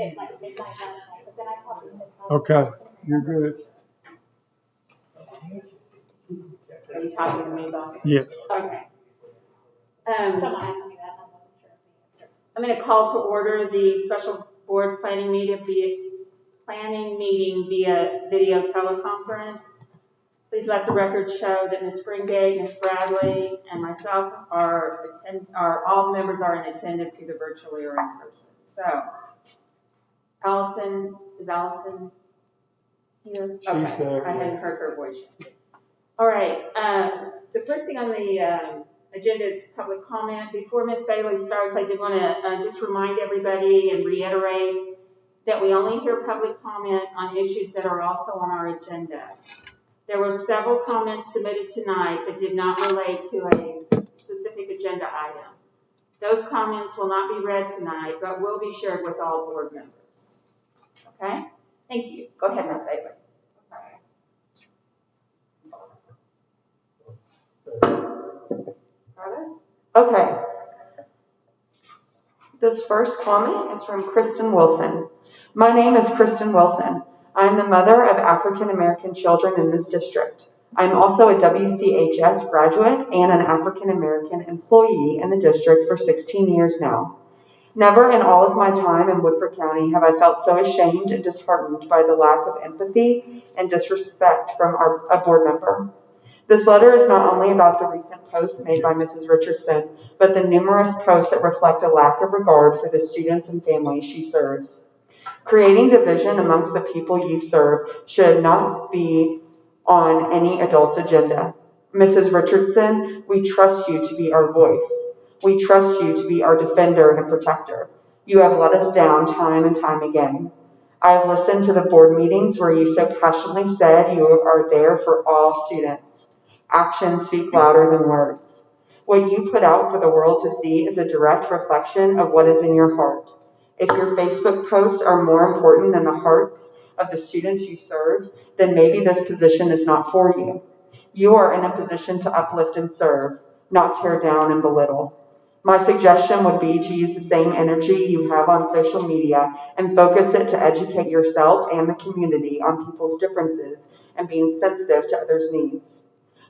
at like midnight last night, but then I probably said. Okay, you're good. Are you talking to me, Bob? Yes. Okay. Someone asked me that, and I wasn't sure of the answer. I'm going to call to order the special board planning meeting via video teleconference. Please let the record show that Ms. Springate, Ms. Bradley, and myself all members are in attendance either virtually or in person. So, is Allison here? She's there. I hadn't heard her voice yet. All right. The first thing on the agenda is public comment. Before Ms. Bailey starts, I did want to just remind everybody and reiterate that we only hear public comment on issues that are also on our agenda. There were several comments submitted tonight that did not relate to a specific agenda item. Those comments will not be read tonight, but will be shared with all board members. Okay? Thank you. Go ahead, Ms. Bailey. Okay. This first comment is from Kristen Wilson. My name is Kristen Wilson. I am the mother of African American children in this district. I am also a WCHS graduate and an African American employee in the district for 16 years now. Never in all of my time in Woodford County have I felt so ashamed and disheartened by the lack of empathy and disrespect from a board member. This letter is not only about the recent posts made by Mrs. Richardson, but the numerous posts that reflect a lack of regard for the students and families she serves. Creating division amongst the people you serve should not be on any adult's agenda. Mrs. Richardson, we trust you to be our voice. We trust you to be our defender and protector. You have let us down time and time again. I have listened to the board meetings where you so passionately said you are there for all students. Actions speak louder than words. What you put out for the world to see is a direct reflection of what is in your heart. If your Facebook posts are more important than the hearts of the students you serve, then maybe this position is not for you. You are in a position to uplift and serve, not tear down and belittle. My suggestion would be to use the same energy you have on social media and focus it to educate yourself and the community on people's differences and being sensitive to others' needs.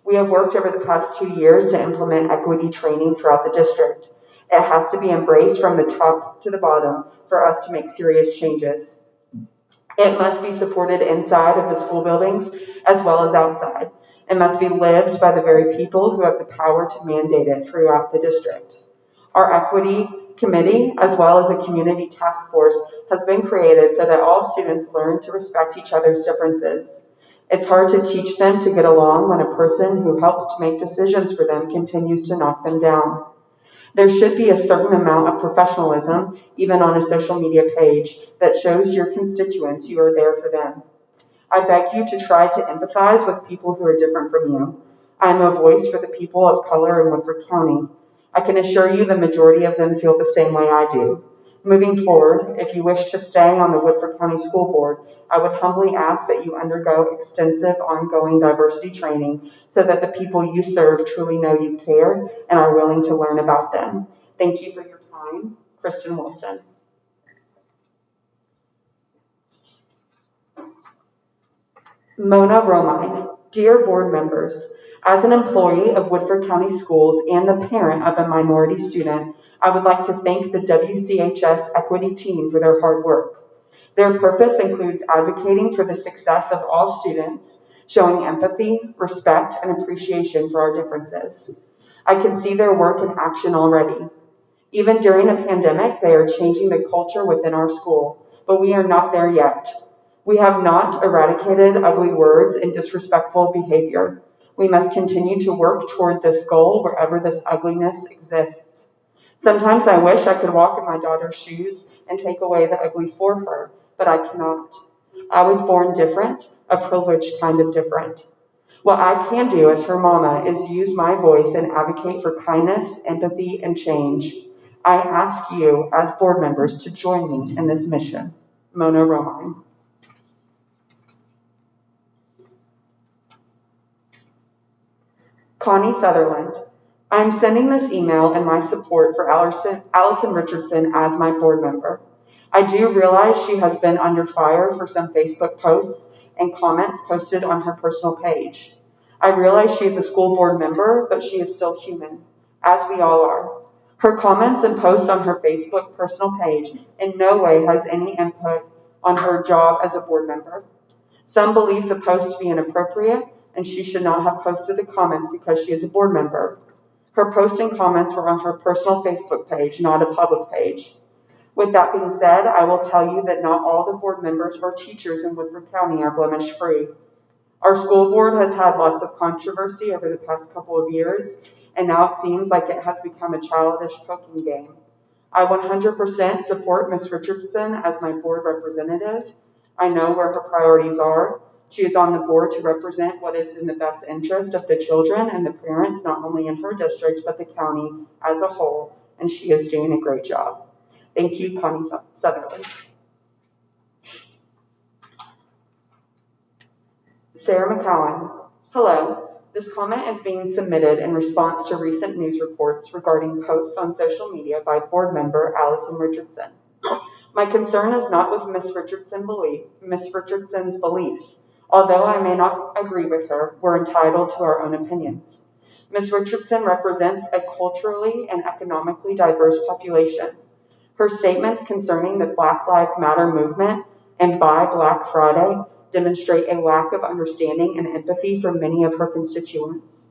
We have worked over the past 2 years to implement equity training throughout the district. It has to be embraced from the top to the bottom for us to make serious changes. It must be supported inside of the school buildings as well as outside. It must be lived by the very people who have the power to mandate it throughout the district. Our equity committee, as well as a community task force, has been created so that all students learn to respect each other's differences. It's hard to teach them to get along when a person who helps to make decisions for them continues to knock them down. There should be a certain amount of professionalism, even on a social media page, that shows your constituents you are there for them. I beg you to try to empathize with people who are different from you. I am a voice for the people of color in Woodford County. I can assure you the majority of them feel the same way I do. Moving forward, if you wish to stay on the Woodford County School Board, I would humbly ask that you undergo extensive ongoing diversity training so that the people you serve truly know you care and are willing to learn about them. Thank you for your time. Kristen Wilson. Mona Romine. Dear board members, as an employee of Woodford County Schools and the parent of a minority student, I would like to thank the WCHS equity team for their hard work. Their purpose includes advocating for the success of all students, showing empathy, respect, and appreciation for our differences. I can see their work in action already. Even during a pandemic, they are changing the culture within our school, but we are not there yet. We have not eradicated ugly words and disrespectful behavior. We must continue to work toward this goal wherever this ugliness exists. Sometimes I wish I could walk in my daughter's shoes and take away the ugly for her, but I cannot. I was born different, a privileged kind of different. What I can do as her mama is use my voice and advocate for kindness, empathy, and change. I ask you as board members to join me in this mission. Mona Romine. Connie Sutherland. I'm sending this email in my support for Allison Richardson as my board member. I do realize she has been under fire for some Facebook posts and comments posted on her personal page. I realize she is a school board member, but she is still human, as we all are. Her comments and posts on her Facebook personal page in no way has any input on her job as a board member. Some believe the post to be inappropriate, and she should not have posted the comments because she is a board member. Her posts and comments were on her personal Facebook page, not a public page. With that being said, I will tell you that not all the board members or teachers in Woodford County are blemish-free. Our school board has had lots of controversy over the past couple of years, and now it seems like it has become a childish poking game. I 100% support Ms. Richardson as my board representative. I know where her priorities are. She is on the board to represent what is in the best interest of the children and the parents, not only in her district, but the county as a whole, and she is doing a great job. Thank you, Connie Sutherland. Sarah McCowan. Hello. This comment is being submitted in response to recent news reports regarding posts on social media by board member Allison Richardson. My concern is not with Ms. Richardson's beliefs. Although I may not agree with her, we're entitled to our own opinions. Ms. Richardson represents a culturally and economically diverse population. Her statements concerning the Black Lives Matter movement and Buy Black Friday demonstrate a lack of understanding and empathy for many of her constituents.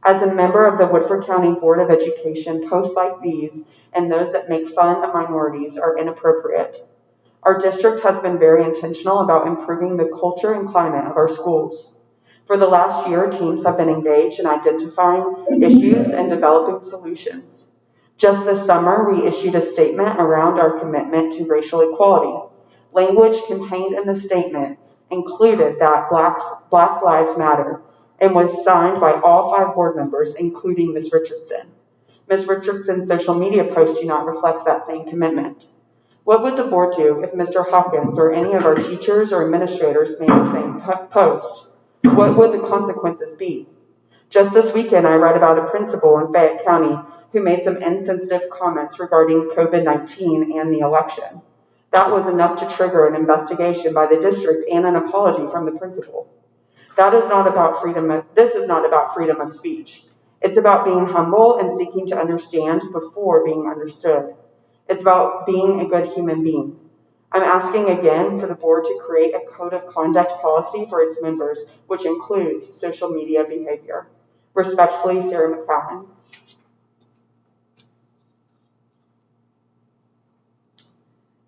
As a member of the Woodford County Board of Education, posts like these and those that make fun of minorities are inappropriate. Our district has been very intentional about improving the culture and climate of our schools. For the last year, teams have been engaged in identifying issues and developing solutions. Just this summer, we issued a statement around our commitment to racial equality. Language contained in the statement included that Black Lives Matter and was signed by all 5 board members, including Ms. Richardson. Ms. Richardson's social media posts do not reflect that same commitment. What would the board do if Mr. Hawkins or any of our teachers or administrators made the same post? What would the consequences be? Just this weekend, I read about a principal in Fayette County who made some insensitive comments regarding COVID-19 and the election. That was enough to trigger an investigation by the district and an apology from the principal. This is not about freedom of speech. It's about being humble and seeking to understand before being understood. It's about being a good human being. I'm asking again for the board to create a code of conduct policy for its members, which includes social media behavior. Respectfully, Sarah McCowan.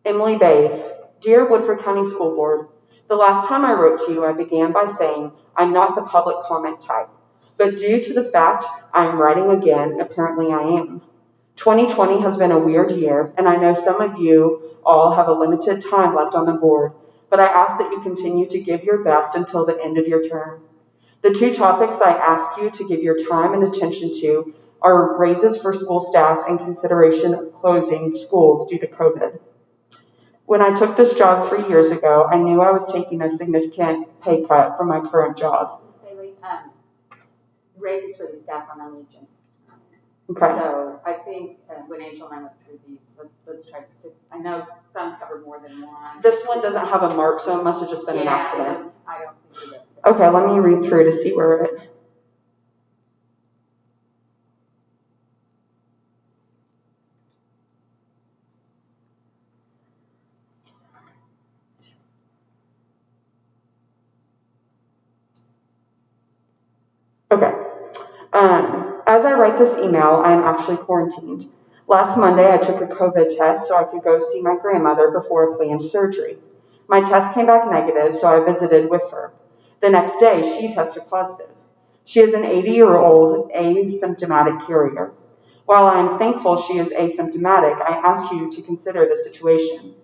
Emily Bays. Dear Woodford County School Board, the last time I wrote to you, I began by saying I'm not the public comment type. But due to the fact I'm writing again, apparently I am. 2020 has been a weird year, and I know some of you all have a limited time left on the board, but I ask that you continue to give your best until the end of your term. The 2 topics I ask you to give your time and attention to are raises for school staff and consideration of closing schools due to COVID. When I took this job 3 years ago, I knew I was taking a significant pay cut from my current job. Ms. Bailey, raises for the staff are non-agent. Okay. So I think when Angel and I went through these, let's try to stick. I know some cover more than one. This one doesn't have a mark, so it must have just been an accident. I don't think it is. Okay, let me read through to see where it. Okay. As I write this email, I am actually quarantined. Last Monday, I took a COVID test so I could go see my grandmother before a planned surgery. My test came back negative, so I visited with her. The next day, she tested positive. She is an 80-year-old asymptomatic carrier. While I am thankful she is asymptomatic, I ask you to consider the situation.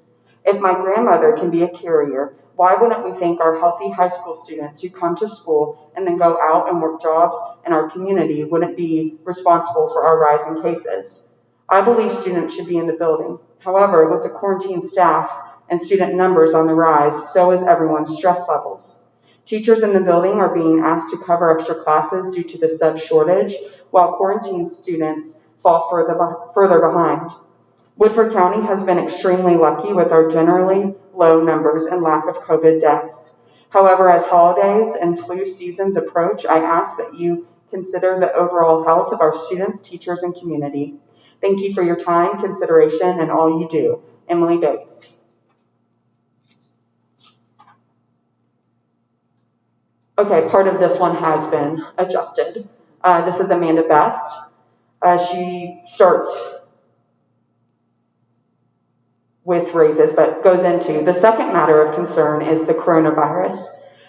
If my grandmother can be a carrier, why wouldn't we think our healthy high school students who come to school and then go out and work jobs in our community wouldn't be responsible for our rising cases? I believe students should be in the building. However, with the quarantined staff and student numbers on the rise, so is everyone's stress levels. Teachers in the building are being asked to cover extra classes due to the sub shortage, while quarantined students fall further behind. Woodford County has been extremely lucky with our generally low numbers and lack of COVID deaths. However, as holidays and flu seasons approach, I ask that you consider the overall health of our students, teachers, and community. Thank you for your time, consideration, and all you do. Emily Bates. Okay, part of this one has been adjusted. This is Amanda Best. She starts with raises, but goes into the second matter of concern is the coronavirus.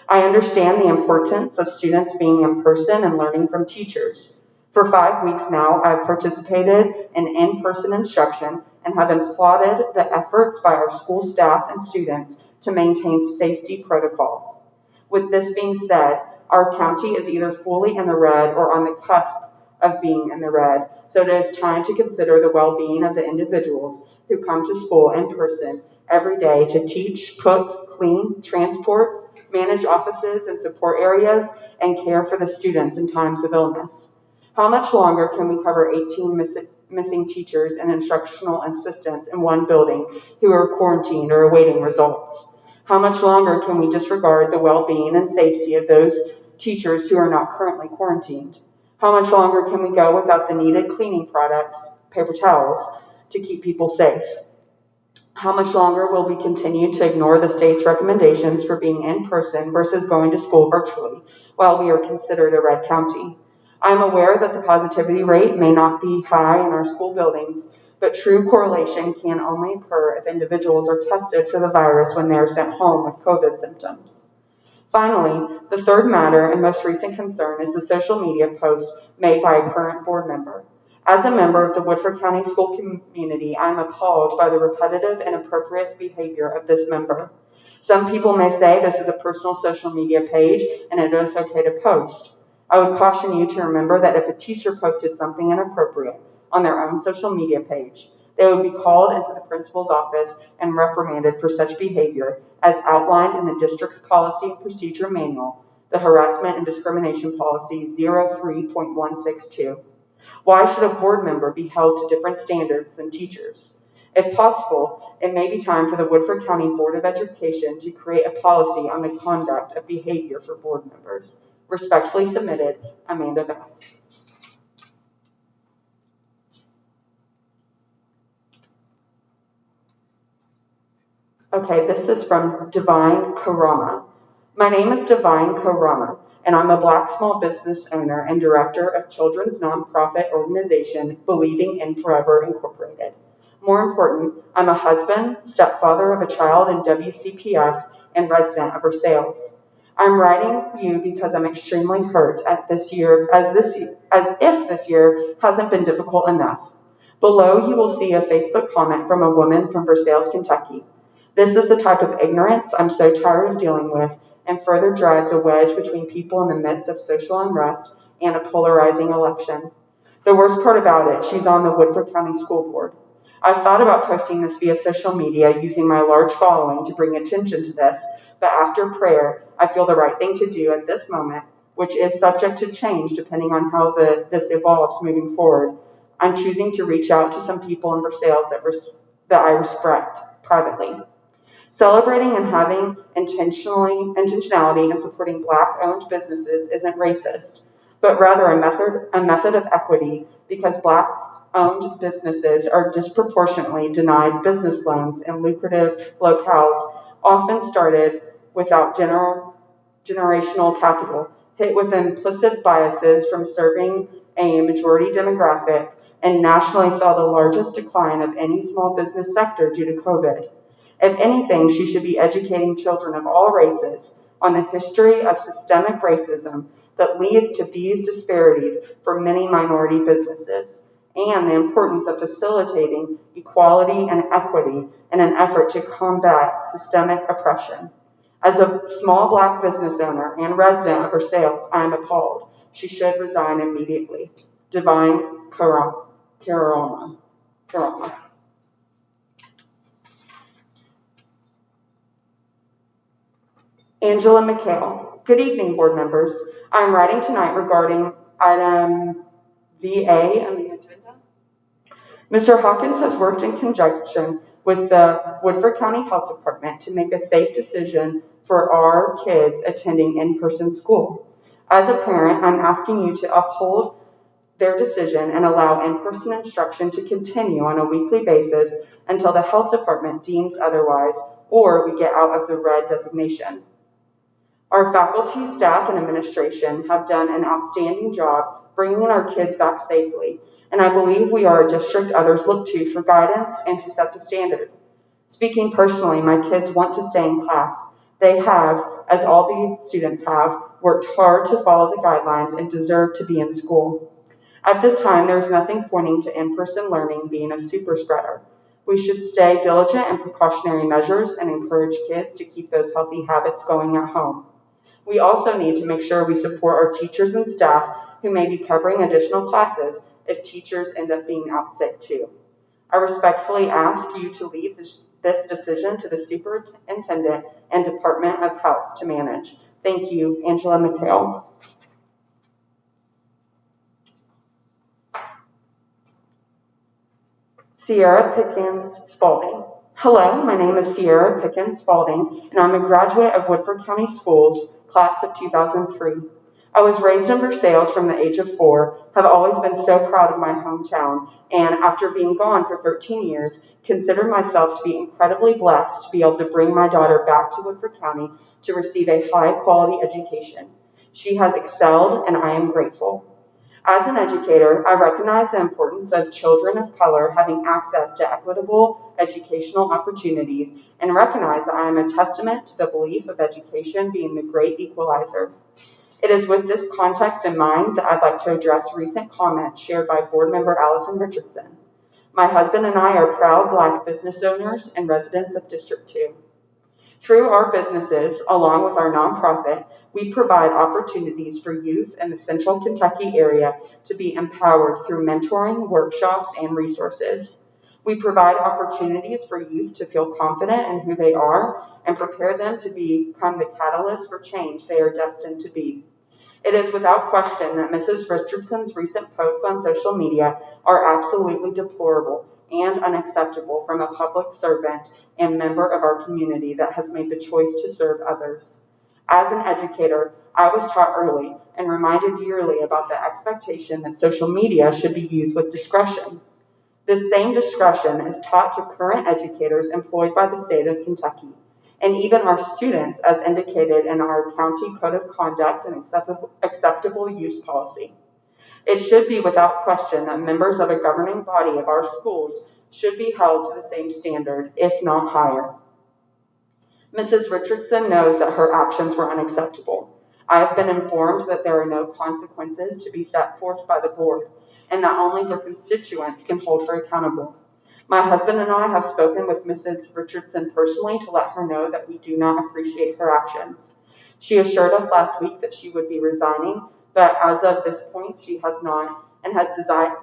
I understand the importance of students being in person and learning from teachers. For 5 weeks now, I've participated in in-person instruction and have applauded the efforts by our school staff and students to maintain safety protocols. With this being said, our county is either fully in the red or on the cusp of being in the red, so it is time to consider the well-being of the individuals who come to school in person every day to teach, cook, clean, transport, manage offices and support areas, and care for the students in times of illness. How much longer can we cover 18 missing teachers and instructional assistants in one building who are quarantined or awaiting results? How much longer can we disregard the well-being and safety of those teachers who are not currently quarantined? How much longer can we go without the needed cleaning products, paper towels, to keep people safe? How much longer will we continue to ignore the state's recommendations for being in person versus going to school virtually while we are considered a red county? I am aware that the positivity rate may not be high in our school buildings, but true correlation can only occur if individuals are tested for the virus when they are sent home with COVID symptoms. Finally, the third matter and most recent concern is the social media post made by a current board member. As a member of the Woodford County school community, I am appalled by the repetitive and inappropriate behavior of this member. Some people may say this is a personal social media page and it is okay to post. I would caution you to remember that if a teacher posted something inappropriate on their own social media page, they would be called into the principal's office and reprimanded for such behavior as outlined in the district's policy and procedure manual, the harassment and discrimination policy 03.162. Why should a board member be held to different standards than teachers? If possible, it may be time for the Woodford County Board of Education to create a policy on the conduct of behavior for board members. Respectfully submitted, Amanda Best. Okay, this is from Divine Karama. My name is Divine Karama, and I'm a Black small business owner and director of children's nonprofit organization Believing in Forever Incorporated. More important, I'm a husband, stepfather of a child in WCPS, and resident of Versailles. I'm writing you because I'm extremely hurt at this year, as if this year hasn't been difficult enough. Below, you will see a Facebook comment from a woman from Versailles, Kentucky. This is the type of ignorance I'm so tired of dealing with, and further drives a wedge between people in the midst of social unrest and a polarizing election. The worst part about it, she's on the Woodford County School Board. I've thought about posting this via social media using my large following to bring attention to this, but after prayer, I feel the right thing to do at this moment, which is subject to change depending on how this evolves moving forward. I'm choosing to reach out to some people in Versailles that I respect privately. Celebrating and having intentionality in supporting Black-owned businesses isn't racist, but rather a method of equity because Black-owned businesses are disproportionately denied business loans in lucrative locales, often started without generational capital, hit with implicit biases from serving a majority demographic, and nationally saw the largest decline of any small business sector due to COVID. If anything, she should be educating children of all races on the history of systemic racism that leads to these disparities for many minority businesses, and the importance of facilitating equality and equity in an effort to combat systemic oppression. As a small Black business owner and resident of Versailles, I am appalled. She should resign immediately. Divine Karama. Angela McHale. Good evening, board members. I am writing tonight regarding item VA on the agenda. Mr. Hawkins has worked in conjunction with the Woodford County Health Department to make a safe decision for our kids attending in-person school. As a parent, I'm asking you to uphold their decision and allow in-person instruction to continue on a weekly basis until the health department deems otherwise or we get out of the red designation. Our faculty, staff, and administration have done an outstanding job bringing our kids back safely, and I believe we are a district others look to for guidance and to set the standard. Speaking personally, my kids want to stay in class. They have, as all the students have, worked hard to follow the guidelines and deserve to be in school. At this time, there is nothing pointing to in-person learning being a super spreader. We should stay diligent in precautionary measures and encourage kids to keep those healthy habits going at home. We also need to make sure we support our teachers and staff who may be covering additional classes if teachers end up being out sick too. I respectfully ask you to leave this decision to the Superintendent and Department of Health to manage. Thank you, Angela McHale. Sierra Pickens Spalding. Hello, my name is Sierra Pickens Spalding, and I'm a graduate of Woodford County Schools, class of 2003. I was raised in Versailles from the age of 4, have always been so proud of my hometown, and after being gone for 13 years, consider myself to be incredibly blessed to be able to bring my daughter back to Woodford County to receive a high-quality education. She has excelled, and I am grateful. As an educator, I recognize the importance of children of color having access to equitable educational opportunities and recognize that I am a testament to the belief of education being the great equalizer. It is with this context in mind that I'd like to address recent comments shared by Board Member Allison Richardson. My husband and I are proud Black business owners and residents of District 2. Through our businesses, along with our nonprofit, we provide opportunities for youth in the Central Kentucky area to be empowered through mentoring, workshops, and resources. We provide opportunities for youth to feel confident in who they are and prepare them to become the catalyst for change they are destined to be. It is without question that Mrs. Richardson's recent posts on social media are absolutely deplorable and unacceptable from a public servant and member of our community that has made the choice to serve others. As an educator, I was taught early and reminded yearly about the expectation that social media should be used with discretion. This same discretion is taught to current educators employed by the state of Kentucky, and even our students as indicated in our county code of conduct and acceptable use policy. It should be without question that members of a governing body of our schools should be held to the same standard, if not higher. Mrs. Richardson knows that her actions were unacceptable. I have been informed that there are no consequences to be set forth by the board, and that only her constituents can hold her accountable. My husband and I have spoken with Mrs. Richardson personally to let her know that we do not appreciate her actions. She assured us last week that she would be resigning, but as of this point, she has not and has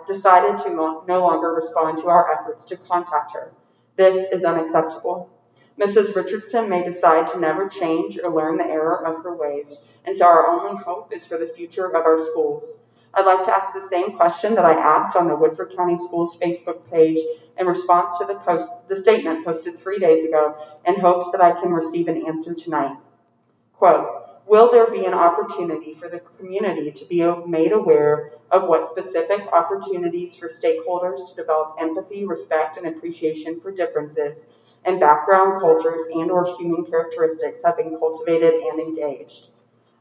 decided to no longer respond to our efforts to contact her. This is unacceptable. Mrs. Richardson may decide to never change or learn the error of her ways, and so our only hope is for the future of our schools. I'd like to ask the same question that I asked on the Woodford County Schools Facebook page in response to the statement posted 3 days ago, in hopes that I can receive an answer tonight. Quote, will there be an opportunity for the community to be made aware of what specific opportunities for stakeholders to develop empathy, respect, and appreciation for differences in background, cultures, and or human characteristics have been cultivated and engaged?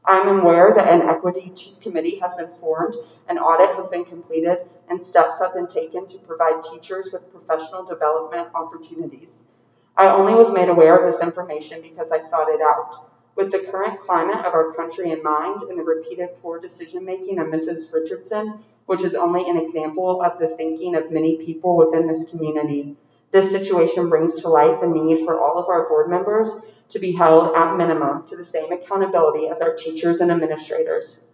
I am aware that an equity committee has been formed, an audit has been completed, and steps have been taken to provide teachers with professional development opportunities. I only was made aware of this information because I sought it out. With the current climate of our country in mind and the repeated poor decision-making of Mrs. Richardson, which is only an example of the thinking of many people within this community, this situation brings to light the need for all of our board members to be held at minimum to the same accountability as our teachers and administrators.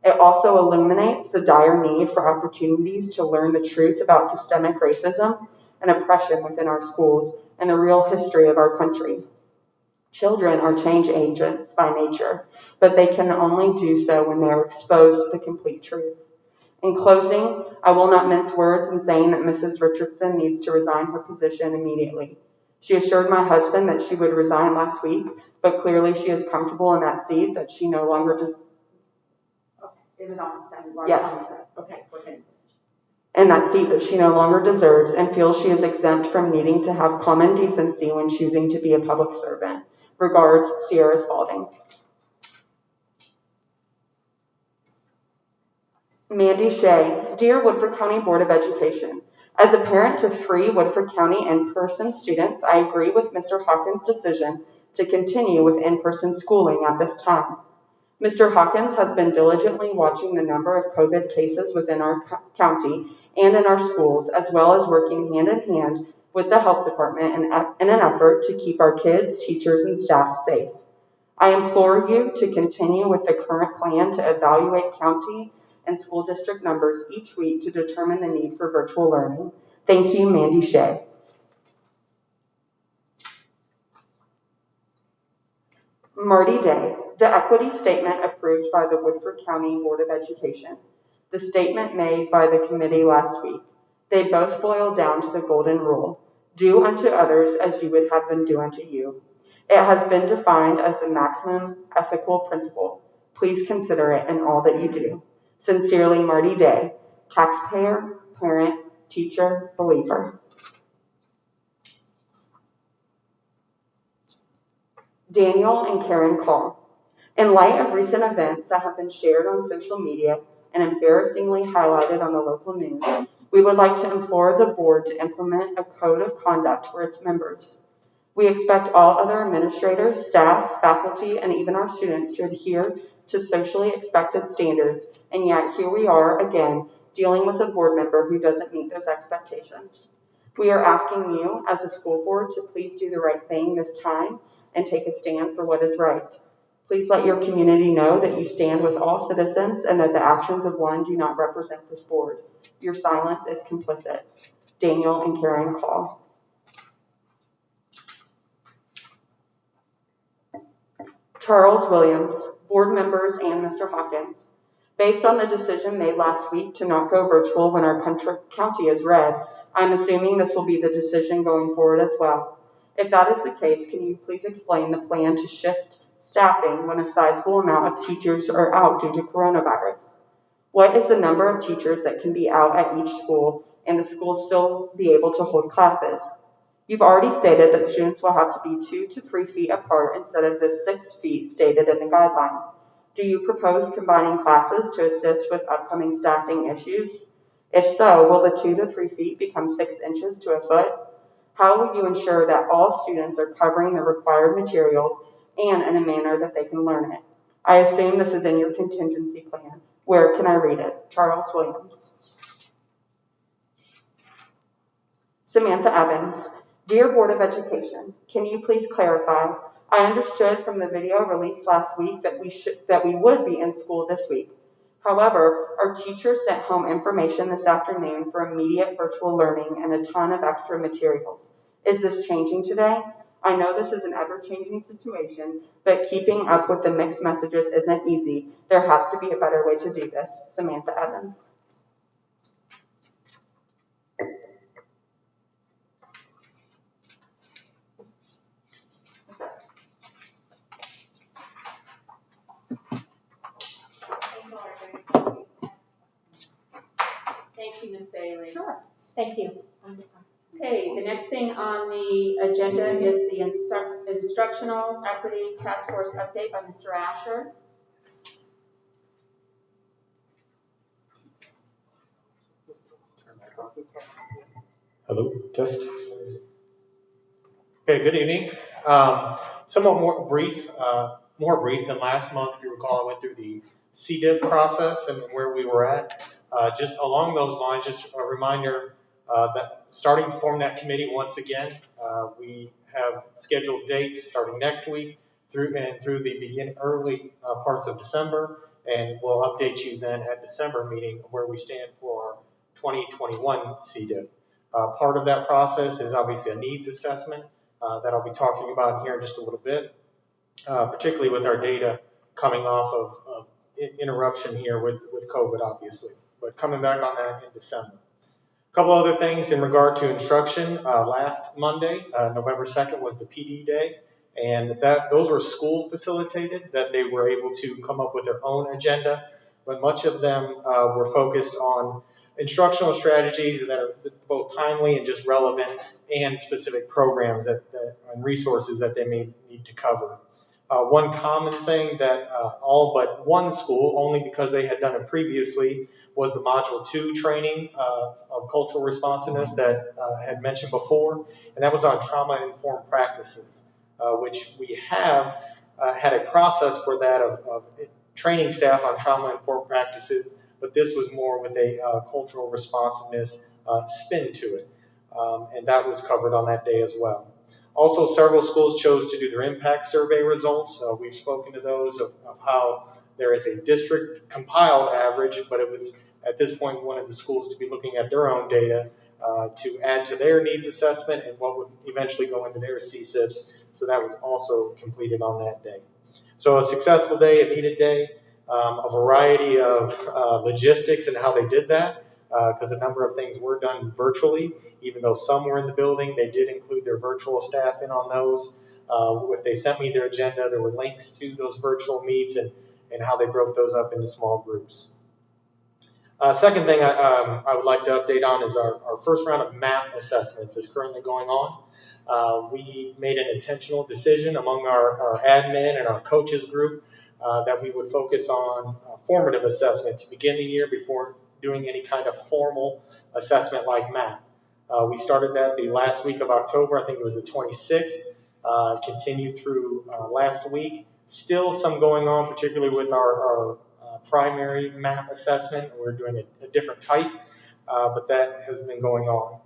It also illuminates the dire need for opportunities to learn the truth about systemic racism and oppression within our schools and the real history of our country. Children are change agents by nature, but they can only do so when they are exposed to the complete truth. In closing, I will not mince words in saying that Mrs. Richardson needs to resign her position immediately. She assured my husband that she would resign last week, but clearly she is comfortable in that seat that she no longer does. Okay, is it almost done? Yes. Okay, go ahead. In that seat that she no longer deserves, and feels she is exempt from needing to have common decency when choosing to be a public servant. Regards, Sierra Spalding. Mandy Shea, Dear Woodford County Board of Education, as a parent to 3 Woodford County in-person students, I agree with Mr. Hawkins' decision to continue with in-person schooling at this time. Mr. Hawkins has been diligently watching the number of COVID cases within our county and in our schools, as well as working hand in hand with the health department in an effort to keep our kids, teachers, and staff safe. I implore you to continue with the current plan to evaluate county and school district numbers each week to determine the need for virtual learning. Thank you, Mandy Shea. Marty Day, the equity statement approved by the Woodford County Board of Education. The statement made by the committee last week. They both boil down to the golden rule. Do unto others as you would have them do unto you. It has been defined as the maximum ethical principle. Please consider it in all that you do. Sincerely, Marty Day, taxpayer, parent, teacher, believer. Daniel and Karen Call. In light of recent events that have been shared on social media and embarrassingly highlighted on the local news, we would like to implore the board to implement a code of conduct for its members. We expect all other administrators, staff, faculty, and even our students to adhere to socially expected standards, and yet here we are again dealing with a board member who doesn't meet those expectations. We are asking you as a school board to please do the right thing this time and take a stand for what is right. Please let your community know that you stand with all citizens and that the actions of one do not represent this board. Your silence is complicit. Daniel and Karen Call. Charles Williams, board members, and Mr. Hawkins. Based on the decision made last week to not go virtual when our county is red, I'm assuming this will be the decision going forward as well. If that is the case, can you please explain the plan to shift staffing when a sizable amount of teachers are out due to coronavirus? What is the number of teachers that can be out at each school and the school still be able to hold classes? You've already stated that students will have to be 2 to 3 feet apart instead of the 6 feet stated in the guideline. Do you propose combining classes to assist with upcoming staffing issues? If so, will the 2 to 3 feet become 6 inches to a foot? How will you ensure that all students are covering the required materials and in a manner that they can learn it? I assume this is in your contingency plan. Where can I read it? Charles Williams. Samantha Evans. Dear Board of Education, can you please clarify? I understood from the video released last week that we would be in school this week. However, our teachers sent home information this afternoon for immediate virtual learning and a ton of extra materials. Is this changing today? I know this is an ever-changing situation, but keeping up with the mixed messages isn't easy. There has to be a better way to do this. Samantha Evans. Thank you, Ms. Bailey. Sure. Thank you. Okay, the next thing on the agenda is the Instructional Equity Task Force update by Mr. Asher. Hello, test. Okay, good evening. Somewhat more brief than last month. If you recall, I went through the CDIP process and where we were at. Just along those lines, just a reminder that starting to form that committee once again. We have scheduled dates starting next week through the early parts of December, and we'll update you then at December meeting where we stand for 2021 CDIP. Part of that process is obviously a needs assessment that I'll be talking about here in just a little bit, particularly with our data coming off of interruption here with COVID, obviously. but coming back on that in December. A couple other things in regard to instruction. Last Monday, November 2nd, was the PD day, and those were school facilitated, that they were able to come up with their own agenda, but much of them were focused on instructional strategies that are both timely and just relevant, and specific programs and resources that they may need to cover. One common thing that all but one school, only because they had done it previously, was the Module 2 training of cultural responsiveness that I had mentioned before, and that was on trauma-informed practices, which we have had a process for that of training staff on trauma-informed practices, but this was more with a cultural responsiveness spin to it, and that was covered on that day as well. Also, several schools chose to do their impact survey results. We've spoken to those of how there is a district compiled average, but it was at this point we wanted the schools to be looking at their own data to add to their needs assessment and what would eventually go into their CSIPs. So that was also completed on that day. So a successful day, a needed day, a variety of logistics and how they did that, because a number of things were done virtually. Even though some were in the building, they did include their virtual staff in on those. If they sent me their agenda, there were links to those virtual meets and how they broke those up into small groups. Second thing I would like to update on is our first round of MAP assessments is currently going on. We made an intentional decision among our admin and our coaches group that we would focus on formative assessment to begin the year before doing any kind of formal assessment like MAP. We started that the last week of October, I think it was the 26th, continued through last week. Still some going on, particularly with our primary MAP assessment. We're doing a different type, but that has been going on.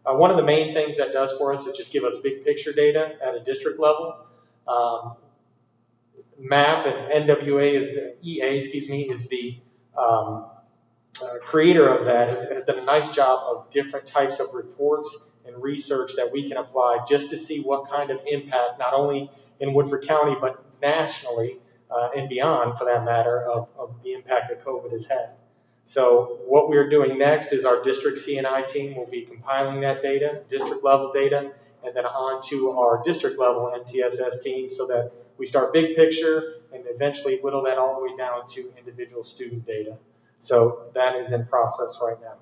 One of the main things that does for us is just give us big picture data at a district level. MAP and NWA is the creator of that, has done a nice job of different types of reports and research that we can apply just to see what kind of impact, not only in Woodford County, but nationally and beyond, for that matter, of the impact that COVID has had. So what we're doing next is our district CNI team will be compiling that data, district level data, and then on to our district level MTSS team so that we start big picture and eventually whittle that all the way down to individual student data. So that is in process right now.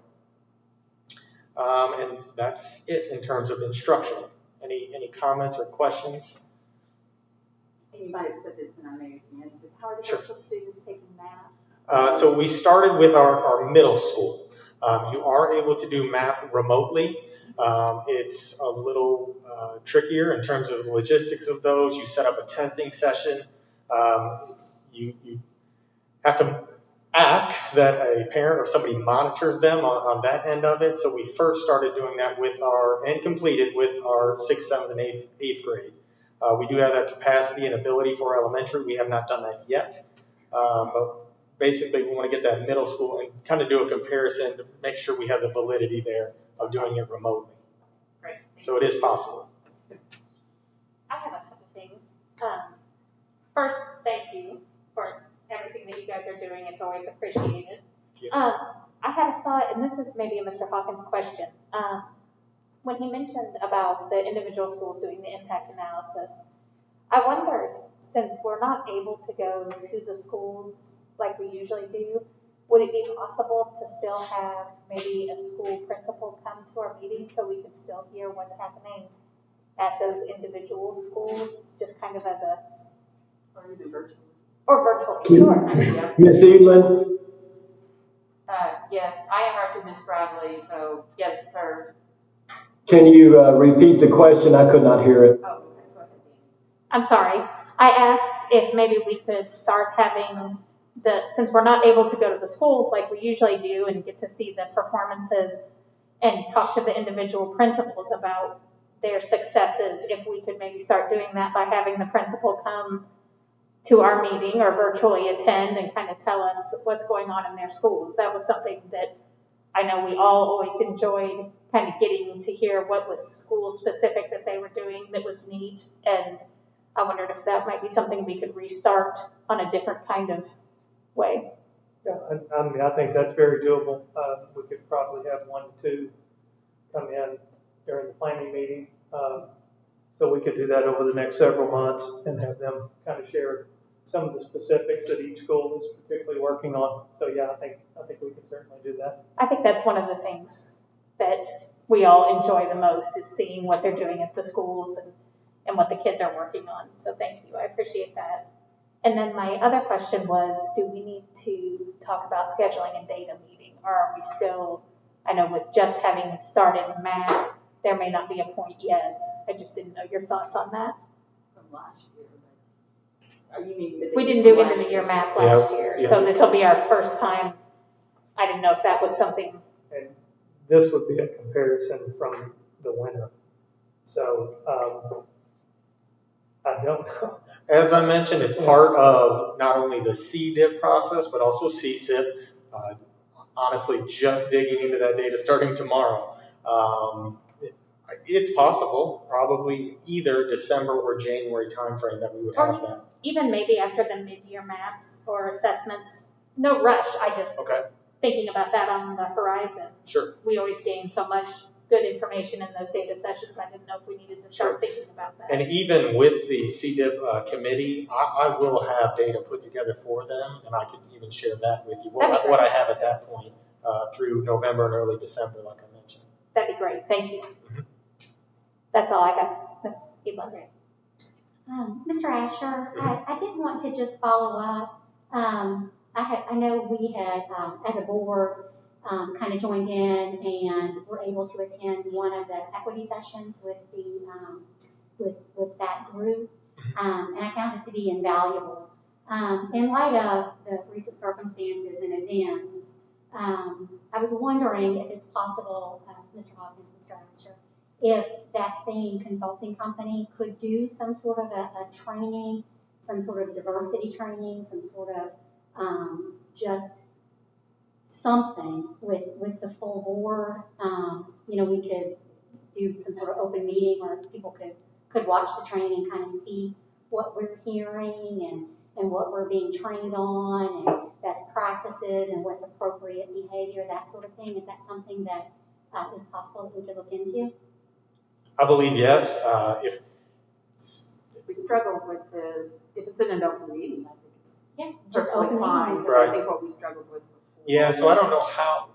And that's it in terms of instructional. Any comments or questions? You might have said this and I may have missed it. How are the Sure. virtual students taking MAP? So we started with our middle school. You are able to do MAP remotely. It's a little trickier in terms of the logistics of those. You set up a testing session. You have to ask that a parent or somebody monitors them on that end of it. So we first started doing that and completed with our 6th, 7th, and 8th grade. We do have that capacity and ability for elementary. We have not done that yet. But basically, we want to get that middle school and kind of do a comparison to make sure we have the validity there of doing it remotely. Great. So it is possible. I have a couple things. First, thank you for everything that you guys are doing. It's always appreciated. you. I had a thought, and this is maybe a Mr. Hawkins question. When he mentioned about the individual schools doing the impact analysis, I wondered, since we're not able to go to the schools like we usually do, would it be possible to still have maybe a school principal come to our meetings so we could still hear what's happening at those individual schools, just kind of as a... Or even virtual? Or virtually, sure. I mean, yeah. Miss Evelyn, Yes, I interrupted Ms. Bradley, so yes, sir. can you repeat the question? I could not hear it. Oh, okay, go ahead. I'm sorry. I asked if maybe we could start having since we're not able to go to the schools like we usually do and get to see the performances and talk to the individual principals about their successes, if we could maybe start doing that by having the principal come to our meeting or virtually attend and kind of tell us what's going on in their schools. That was something that I know we all always enjoyed, kind of getting to hear what was school specific that they were doing that was neat. And I wondered if that might be something we could restart on a different kind of way. Yeah, I mean, I think that's very doable. We could probably have 1 to 2 come in during the planning meeting. So we could do that over the next several months and have them kind of share some of the specifics that each school is particularly working on. So yeah, I think we can certainly do that. I think that's one of the things that we all enjoy the most is seeing what they're doing at the schools and what the kids are working on. So thank you, I appreciate that. And then my other question was, do we need to talk about scheduling a data meeting, or are we still, I know with just having started math, there may not be a point yet. I just didn't know your thoughts on that. From last year, but, you mean we didn't do end of the year math last year, so this will be our first time. I didn't know if that was something. And this would be a comparison from the winter. So I don't know. As I mentioned, it's part of not only the CDIP process, but also CSIP. Honestly, just digging into that data starting tomorrow. It's possible, probably either December or January timeframe that we would have that. Even maybe after the mid-year maps or assessments. No rush, I just thinking about that on the horizon. Sure. We always gain so much good information in those data sessions. I didn't know if we needed to start thinking about that. And even with the CDIP committee, I will have data put together for them, and I can even share that with you, what I have at that point through November and early December, like I mentioned. That'd be great. Thank you. Mm-hmm. That's all I got, Ms. Eva. Mr. Asher, I did want to just follow up. I know we had, as a board, kind of joined in and were able to attend one of the equity sessions with the with that group, and I found it to be invaluable. In light of the recent circumstances and events, I was wondering if it's possible, Mr. Hawkins, Mr. Asher, if that same consulting company could do some sort of a training, some sort of diversity training, some sort of just something with the full board. We could do some sort of open meeting where people could watch the training and kind of see what we're hearing and what we're being trained on and best practices and what's appropriate behavior, that sort of thing. Is that something that is possible that we could look into? I believe yes. If we struggle with this, if it's in an open meeting, I think it's just open fine. meeting. Right. I think what we struggled with before. Yeah, so I don't know how.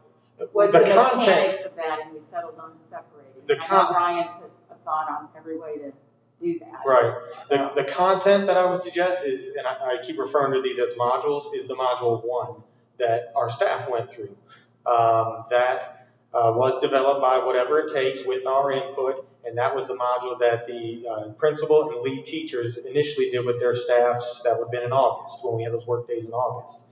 Was the mechanics of that, and we settled on separating. Ryan put a thought on every way to do that. Right. The content that I would suggest is, and I keep referring to these as modules, is the module 1 that our staff went through. That was developed by Whatever It Takes with our input, and that was the module that the principal and lead teachers initially did with their staffs. That would have been in August, when we had those work days in August.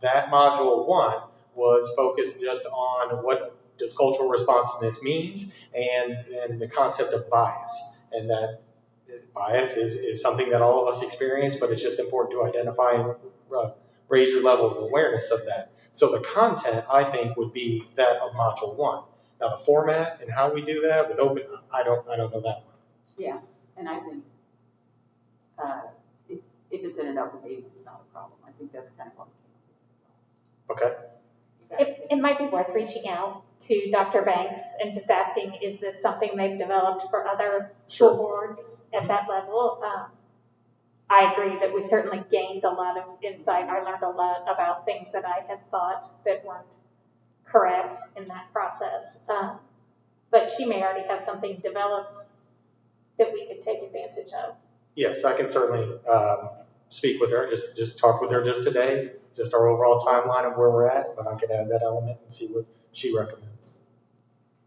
That module 1 was focused just on what does cultural responsiveness means and the concept of bias. And that bias is something that all of us experience, but it's just important to identify and raise your level of awareness of that. So the content, I think, would be that of module 1. Now the format and how we do that with open, I don't know that one. Yeah, and I think if it's in an open meeting, it's not a problem. I think that's kind of what we came up with. Okay. It might be worth reaching out to Dr. Banks and just asking, is this something they've developed for other school boards at that level? I agree that we certainly gained a lot of insight. I learned a lot about things that I had thought that weren't correct in that process. But she may already have something developed that we could take advantage of. Yes, I can certainly speak with her, just talk with her just today, just our overall timeline of where we're at, but I could add that element and see what she recommends.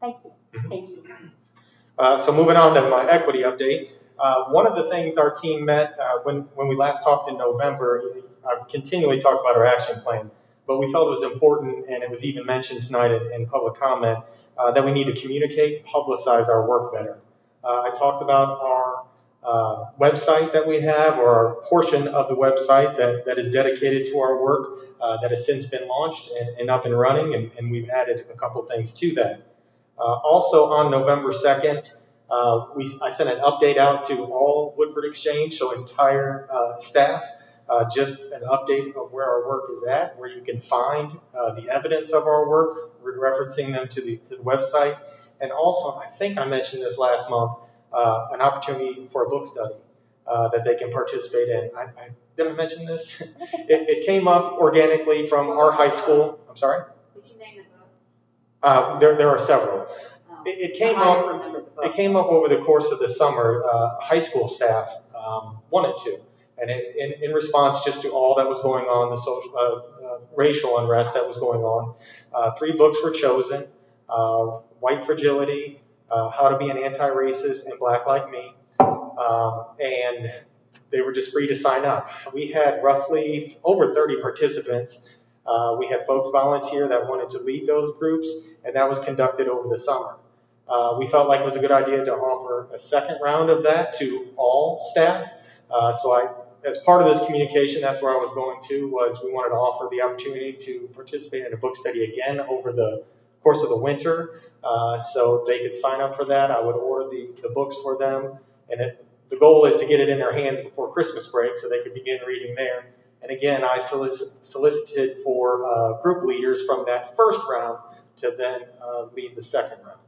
Thank you. Mm-hmm. Thank you. So moving on to my equity update. One of the things our team met when we last talked in November, I've continually talked about our action plan, but we felt it was important, and it was even mentioned tonight in public comment, that we need to communicate, publicize our work better. I talked about our website that we have, or our portion of the website that is dedicated to our work that has since been launched and up and running, and we've added a couple things to that. Also on November 2nd, I sent an update out to all Woodford Exchange, so entire staff, just an update of where our work is at, where you can find the evidence of our work, referencing them to the website. And also, I think I mentioned this last month, an opportunity for a book study that they can participate in. I didn't mention this. It came up organically from our high school. I'm sorry? Did you name the book? There are several. It came up over the course of the summer. High school staff wanted to, and in response just to all that was going on, the social, racial unrest that was going on, 3 books were chosen: White Fragility, How to Be an Anti-Racist, and Black Like Me. And they were just free to sign up. We had roughly over 30 participants. We had folks volunteer that wanted to lead those groups, and that was conducted over the summer. We felt like it was a good idea to offer a second round of that to all staff. As part of this communication, that's where I was going to, was we wanted to offer the opportunity to participate in a book study again over the course of the winter. So they could sign up for that. I would order the books for them. And the goal is to get it in their hands before Christmas break so they could begin reading there. And again, I solicited for group leaders from that first round to then lead the second round.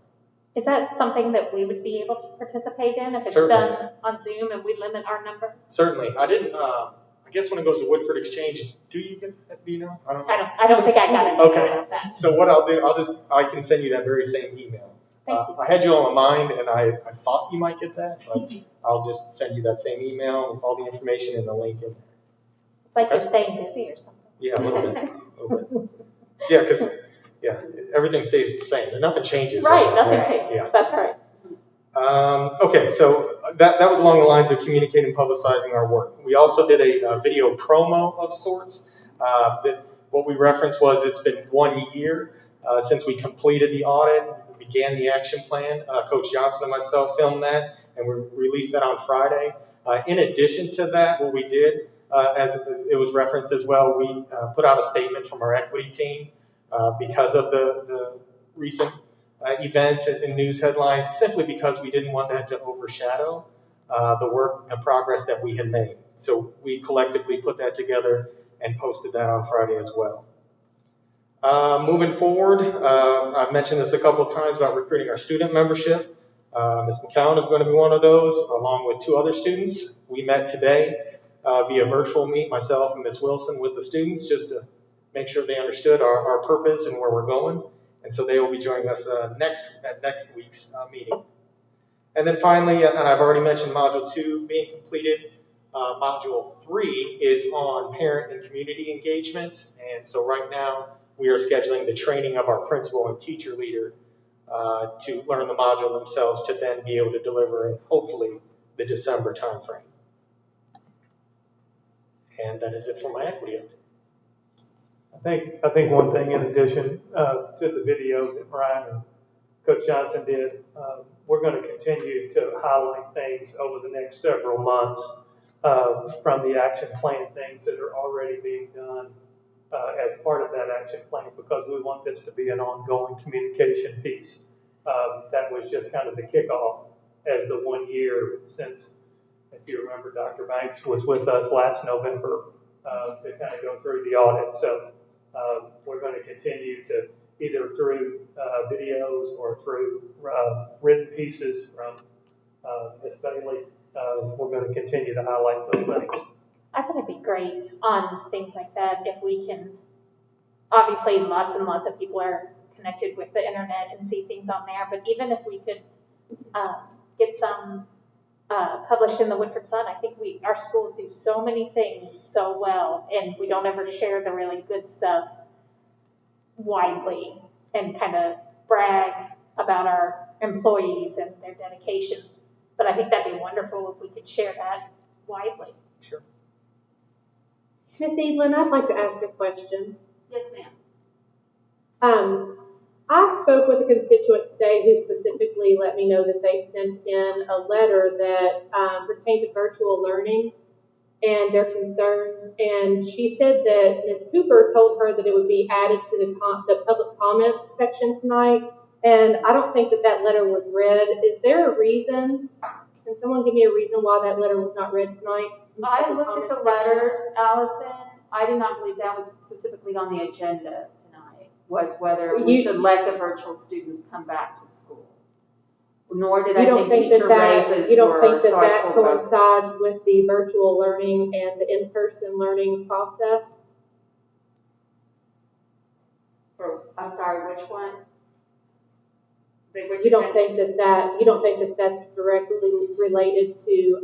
Is that something that we would be able to participate in if it's Certainly. done on Zoom and we limit our numbers? Certainly. I didn't, I guess when it goes to Woodford Exchange, do you get that? Do you know? I don't know. I don't think I got it. Okay. So what I'll do, I can send you that very same email. Thank you. I had you all in mind, and I thought you might get that, but I'll just send you that same email with all the information and the link in there. It's like you're staying busy or something. Yeah, a little bit. Yeah, because everything stays the same. Nothing changes. Right, nothing changes. Yeah. That's right. Okay, so that was along the lines of communicating, publicizing our work. We also did a video promo of sorts. What we referenced was it's been 1 year since we completed the audit, we began the action plan. Coach Johnson and myself filmed that, and we released that on Friday. In addition to that, what we did, as it was referenced as well, we put out a statement from our equity team because of the recent events and news headlines, simply because we didn't want that to overshadow the work and progress that we had made. So we collectively put that together and posted that on Friday as well. Moving forward, I've mentioned this a couple of times about recruiting our student membership. Ms. McCown is going to be one of those, along with 2 other students. We met today via virtual meet, myself and Ms. Wilson, with the students, just to make sure they understood our purpose and where we're going. And so they will be joining us at next week's meeting. And then finally, and I've already mentioned Module 2 being completed. Module 3 is on parent and community engagement. And so right now, we are scheduling the training of our principal and teacher leader to learn the module themselves to then be able to deliver in hopefully the December timeframe. And that is it for my equity update. I think one thing in addition to the video that Brian and Coach Johnson did, we're going to continue to highlight things over the next several months from the action plan, things that are already being done as part of that action plan, because we want this to be an ongoing communication piece. That was just kind of the kickoff as the 1 year since, if you remember, Dr. Banks was with us last November to kind of go through the audit. So we're going to continue to either through videos or through written pieces from Ms. Bailey. We're going to continue to highlight those things. I think it'd be great on things like that if we can, obviously lots and lots of people are connected with the internet and see things on there, but even if we could get some published in the Woodford Sun, I think our schools do so many things so well, and we don't ever share the really good stuff widely and kind of brag about our employees and their dedication. But I think that'd be wonderful if we could share that widely. Sure. Ms. Evelyn, I'd like to ask a question. Yes, ma'am. I spoke with a constituent today who specifically let me know that they sent in a letter that pertained to virtual learning and their concerns. And she said that Ms. Cooper told her that it would be added to the public comment section tonight. And I don't think that letter was read. Is there a reason Can someone give me a reason why that letter was not read tonight? I looked at the letters, Allison. I did not believe that was specifically on the agenda tonight, was whether we should let the virtual students come back to school. Nor did I think teacher raises You don't were, think that so I that pulled both. coincides with the virtual learning and the in-person learning process? I'm sorry, which one? You don't think that that's directly related to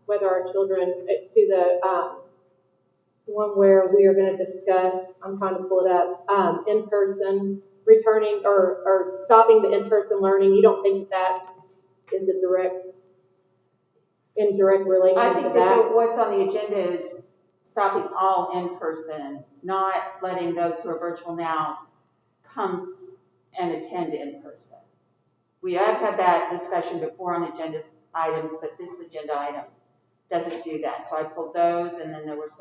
whether our children, to the one where we are going to discuss, I'm trying to pull it up, in-person returning or stopping the in-person learning. You don't think that is a indirect relation I to think that? that what's on the agenda is stopping all in-person, not letting those who are virtual now come and attend in person. We have had that discussion before on agenda items, but this agenda item doesn't do that. So I pulled those, and then there was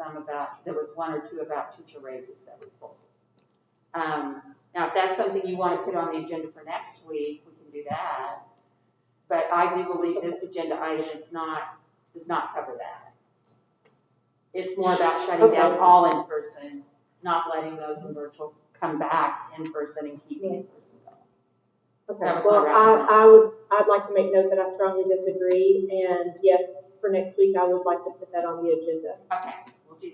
one or two about teacher raises that we pulled. Now, if that's something you want to put on the agenda for next week, we can do that. But I do believe this agenda item does not cover that. It's more about shutting down all in person, not letting those in virtual come back in person and keeping in person going. Okay. Well, I'd like to make note that I strongly disagree, and yes, for next week I would like to put that on the agenda. Okay, we'll do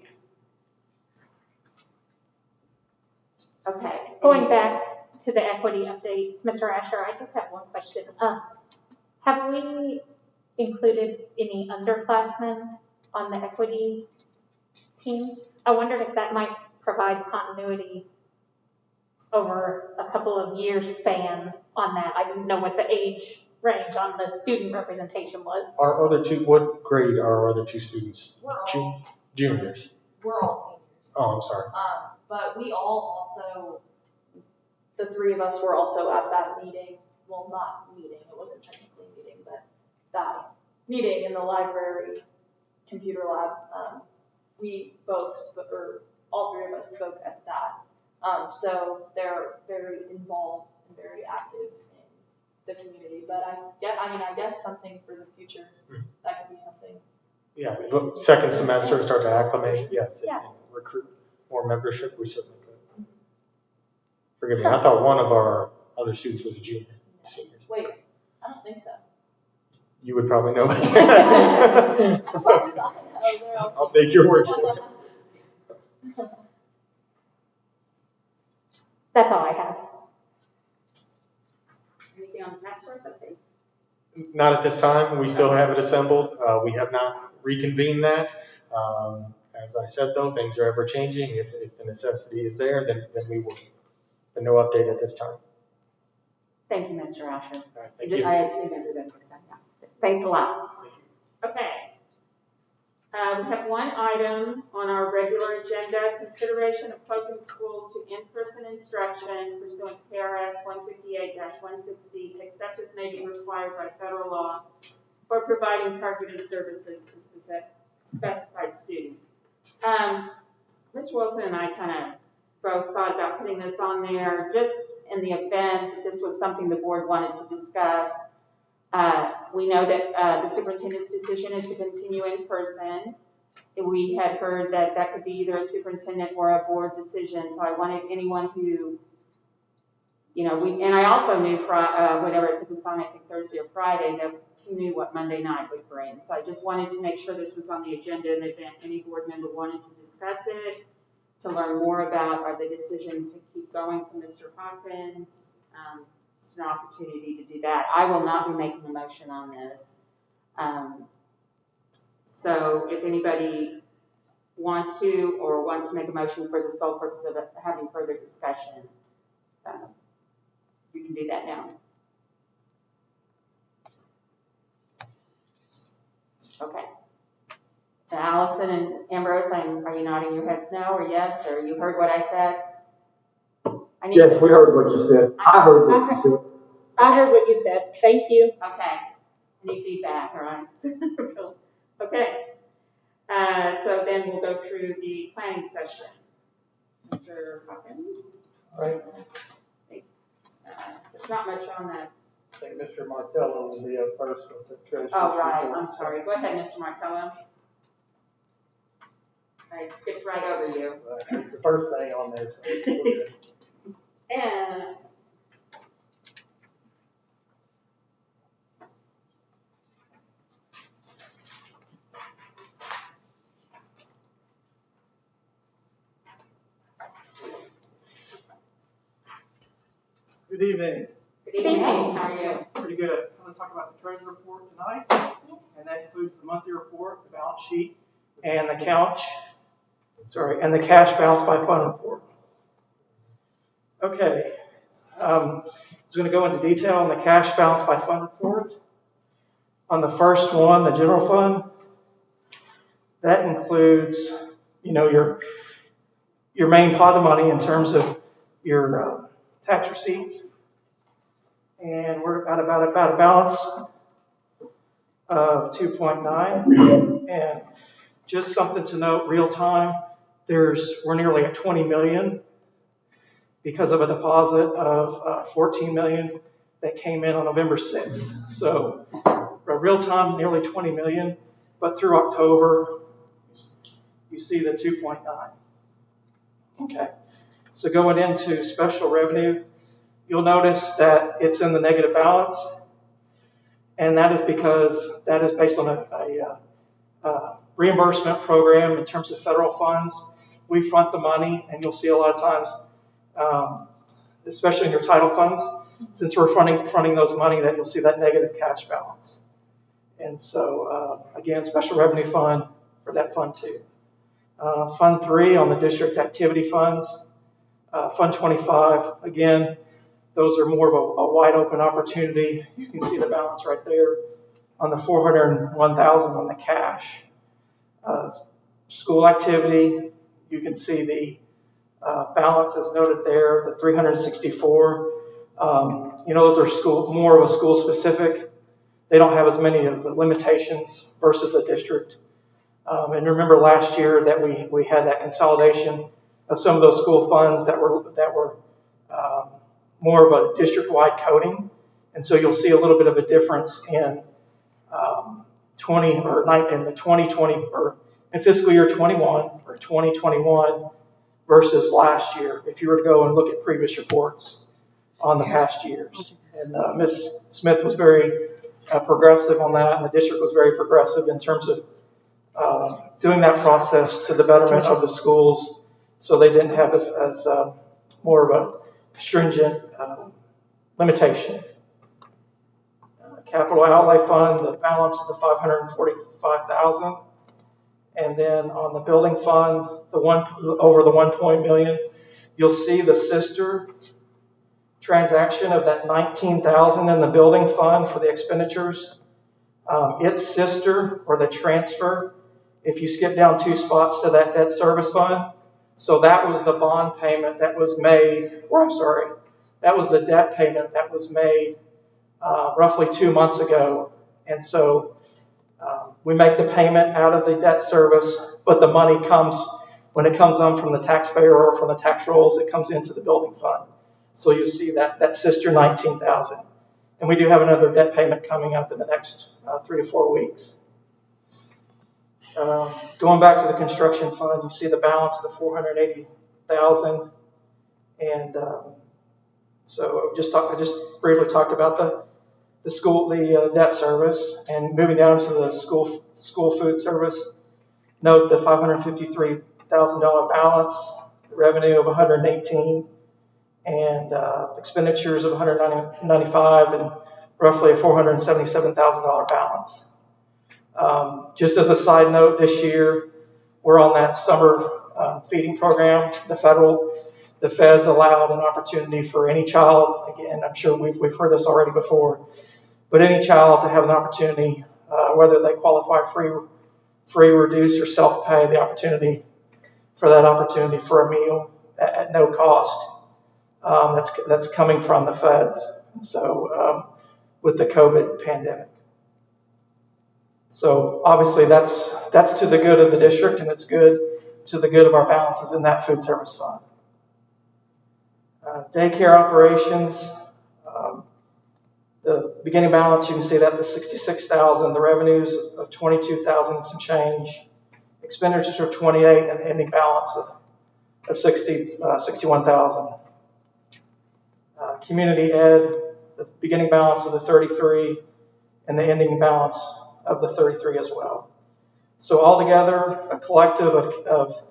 that. Okay. Going back to the equity update, Mr. Asher, I just have one question. Have we included any underclassmen on the equity team? I wondered if that might provide continuity over a couple of years span on that. I didn't know what the age range on the student representation was. Our other two, what grade are our other two students? Juniors. We're all seniors. Oh, I'm sorry. But we all also, the three of us were also at that meeting. Well, not meeting, it wasn't technically a meeting, but that meeting in the library computer lab. We both, or all three of us spoke at that. So they're very involved and very active in the community. But I guess something for the future, that could be something. Yeah, the second semester start to acclimate, yes, Yeah. and recruit more membership, we certainly could. Forgive me, I thought one of our other students was a junior. Seniors. Wait, I don't think so. You would probably know. As far as I know, they're all I'll take your word for it. That's all I have. Anything on the task force update? Not at this time, we still have it assembled, we have not reconvened that. As I said though, things are ever changing, if the necessity is there, then we will. But no update at this time. Thank you, Mr. Asher. All right, thank you. I assume everybody was on that. Thanks a lot. Thank you. Okay. We have one item on our regular agenda, consideration of closing schools to in-person instruction pursuant to KRS 158-160, except as may be required by federal law for providing targeted services to specified students. Mr. Wilson and I kind of both thought about putting this on there just in the event that this was something the board wanted to discuss. We know that the superintendent's decision is to continue in person. We had heard that that could be either a superintendent or a board decision. So I wanted anyone who, and I also knew whenever I put this on, I think Thursday or Friday, that who knew what Monday night would bring. So I just wanted to make sure this was on the agenda in the event any board member wanted to discuss it, to learn more about the decision to keep going from Mr. Hawkins. It's an opportunity to do that. I will not be making a motion on this. So if anybody wants to or wants to make a motion for the sole purpose of having further discussion, you can do that now. Okay. Now, Allison and Ambrose, are you nodding your heads no or yes, or you heard what I said? Yes, we heard what you said. I heard what you said. I heard what you said. Thank you. Okay. Any feedback, all right? Okay. So then we'll go through the planning session. Mr. Hawkins? Right. There's not much on that I think Mr. Martello will be up first with the treasurer's Oh, right, report. I'm sorry. Go ahead, Mr. Martello. I skipped right over you. It's the first thing on there, so we're good. And Good evening. good evening, how are you? Pretty good. I'm going to talk about the treasury report tonight, and that includes the monthly report, the balance sheet, and the cash balance by fund report. Okay. I was going to go into detail on the cash balance by fund report. On the first one, the general fund, that includes, your main pot of money in terms of your tax receipts. And we're at about a balance of 2.9. And just something to note, real time, we're nearly at 20 million because of a deposit of 14 million that came in on November 6th. So real time, nearly 20 million, but through October, you see the 2.9. Okay, so going into special revenue, you'll notice that it's in the negative balance, and that is because that is based on a reimbursement program in terms of federal funds. We front the money, and you'll see a lot of times, especially in your title funds, since we're fronting those money, that you'll see that negative cash balance. And so, again, special revenue fund for that fund too. Fund 3 on the district activity funds. Fund 25, again, those are more of a wide open opportunity. You can see the balance right there on the 401,000 on the cash. School activity, you can see the balance is noted there, the 364. Those are more of a school specific. They don't have as many of the limitations versus the district. And remember last year that we had that consolidation of some of those school funds that were more of a district-wide coding, and so you'll see a little bit of a difference in in fiscal year 21 or 2021 versus last year. If you were to go and look at previous reports on the past years, and Ms. Smith was very progressive on that, and the district was very progressive in terms of doing that process to the betterment of the schools, so they didn't have as more of a stringent limitation. Capital outlay fund, the balance of the 545,000, and then on the building fund, over the 1 million, you'll see the sister transaction of that 19,000 in the building fund for the expenditures. Its sister, or the transfer, if you skip down 2 spots to that debt service fund, so that was the bond payment that was made, that was the debt payment that was made roughly 2 months ago. And so we make the payment out of the debt service, but the money comes, when it comes on from the taxpayer or from the tax rolls, it comes into the building fund. So you'll see that sister 19,000. And we do have another debt payment coming up in the next 3 to 4 weeks. Going back to the construction fund, you see the balance of the 480,000. And so I just briefly talked about the school, the debt service, and moving down to the school food service. Note the $553,000 balance, revenue of 118, and expenditures of 195, and roughly a $477,000 balance. Just as a side note, this year we're on that summer feeding program. The feds allowed an opportunity for any child. Again, I'm sure we've heard this already before, but any child to have an opportunity, whether they qualify free, reduced, or self-pay, the opportunity for a meal at no cost. That's coming from the feds. So with the COVID pandemic. So obviously that's to the good of the district, and it's good to the good of our balances in that food service fund. Daycare operations, The beginning balance, you can see that the 66,000, the revenues of 22,000 and some change, expenditures are 28, and the ending balance of 61,000. Community ed, the beginning balance of the 33, and the ending balance of the 33 as well. So altogether, a collective of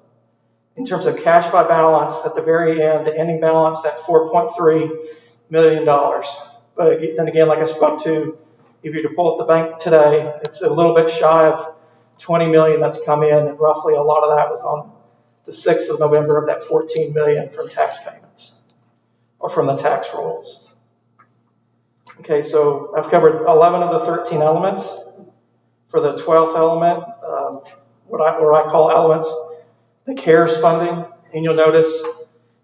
in terms of cash by balance, at the very end, the ending balance at $4.3 million. But then again, like I spoke to, if you were to pull up the bank today, it's a little bit shy of 20 million that's come in, and roughly a lot of that was on the 6th of November of that 14 million from tax payments or from the tax rolls. Okay, so I've covered 11 of the 13 elements. For the 12th element, what I call elements, the CARES funding, and you'll notice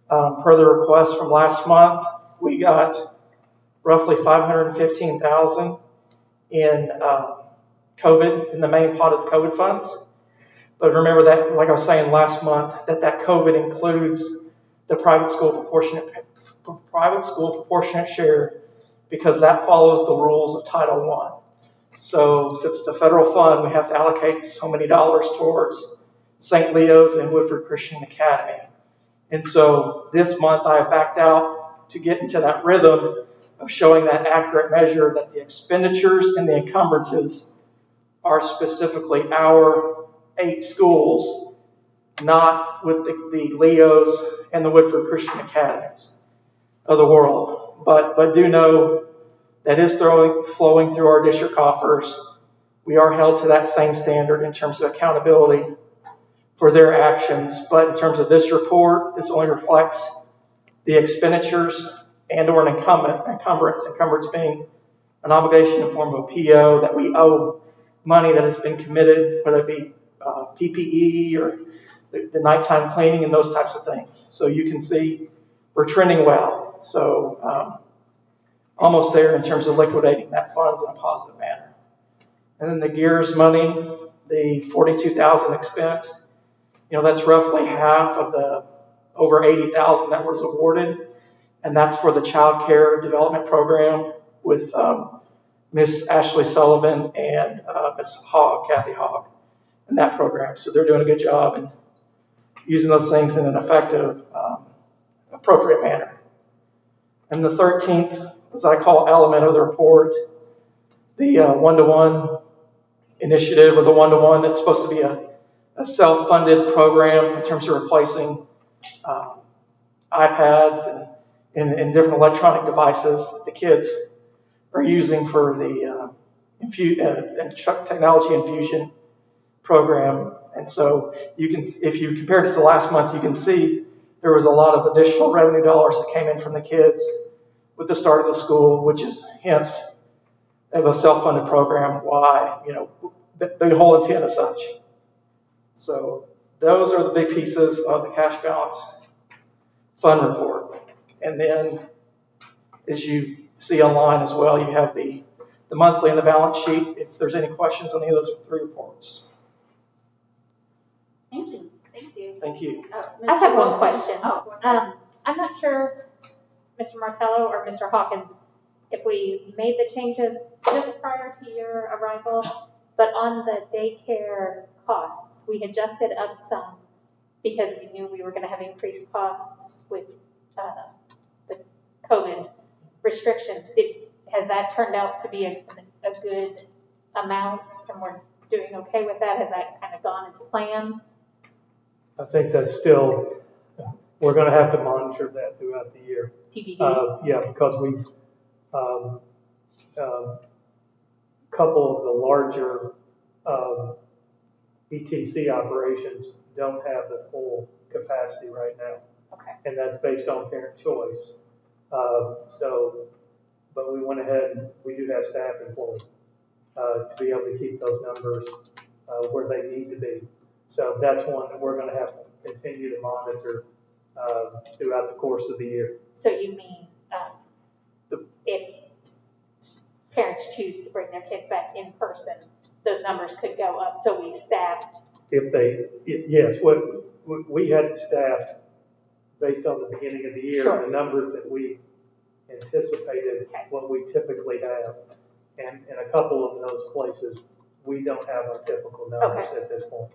per the request from last month, we got roughly 515,000 in COVID, in the main pot of the COVID funds. But remember that, like I was saying last month, that COVID includes the private school proportionate share, because that follows the rules of Title I. So since it's a federal fund, we have to allocate so many dollars towards St. Leo's and Woodford Christian Academy. And so this month I have backed out to get into that rhythm of showing that accurate measure that the expenditures and the encumbrances are specifically our 8 schools, not with the Leos and the Woodford Christian Academies of the world. But do know that is flowing through our district coffers. We are held to that same standard in terms of accountability for their actions. But in terms of this report, this only reflects the expenditures and or an encumbrance being an obligation in the form of a PO that we owe money that has been committed, whether it be PPE or the nighttime cleaning and those types of things. So you can see we're trending well. So almost there in terms of liquidating that funds in a positive manner. And then the GEARS money, the 42,000 expense, that's roughly half of the over 80,000 that was awarded. And that's for the child care development program with Miss Ashley Sullivan and Miss Hogg, Kathy Hogg, in that program. So they're doing a good job in using those things in an effective, appropriate manner. And the 13th, as I call element of the report, the one-to-one initiative, or the one-to-one that's supposed to be a self-funded program in terms of replacing iPads and different electronic devices that the kids are using for the technology infusion program. And so if you compare it to last month, you can see there was a lot of additional revenue dollars that came in from the kids with the start of the school, which is hence of a self-funded program, why, the whole intent of such. So those are the big pieces of the cash balance fund report. And then as you see online as well, you have the monthly and the balance sheet, if there's any questions on any of those 3 reports. Thank you. Thank you. Thank you. I have one question. Oh, go ahead. I'm not sure, Mr. Martello or Mr. Hawkins, if we made the changes just prior to your arrival, but on the daycare costs, we adjusted up some because we knew we were going to have increased costs with the COVID restrictions. Has that turned out to be a good amount, and we're doing okay with that? Has that kind of gone as planned? I think that's still, we're going to have to monitor that throughout the year. TBD. Yeah, because we, couple of the larger ETC operations don't have the full capacity right now. Okay. And that's based on parent choice. But we went ahead and we do have staff employed to be able to keep those numbers where they need to be. So that's one that we're going to have to continue to monitor throughout the course of the year. So you mean if parents choose to bring their kids back in person, those numbers could go up. So we've staffed. Yes, what we had staffed based on the beginning of the year, Sure. The numbers that we anticipated what we typically have. And in a couple of those places, we don't have our typical numbers at this point.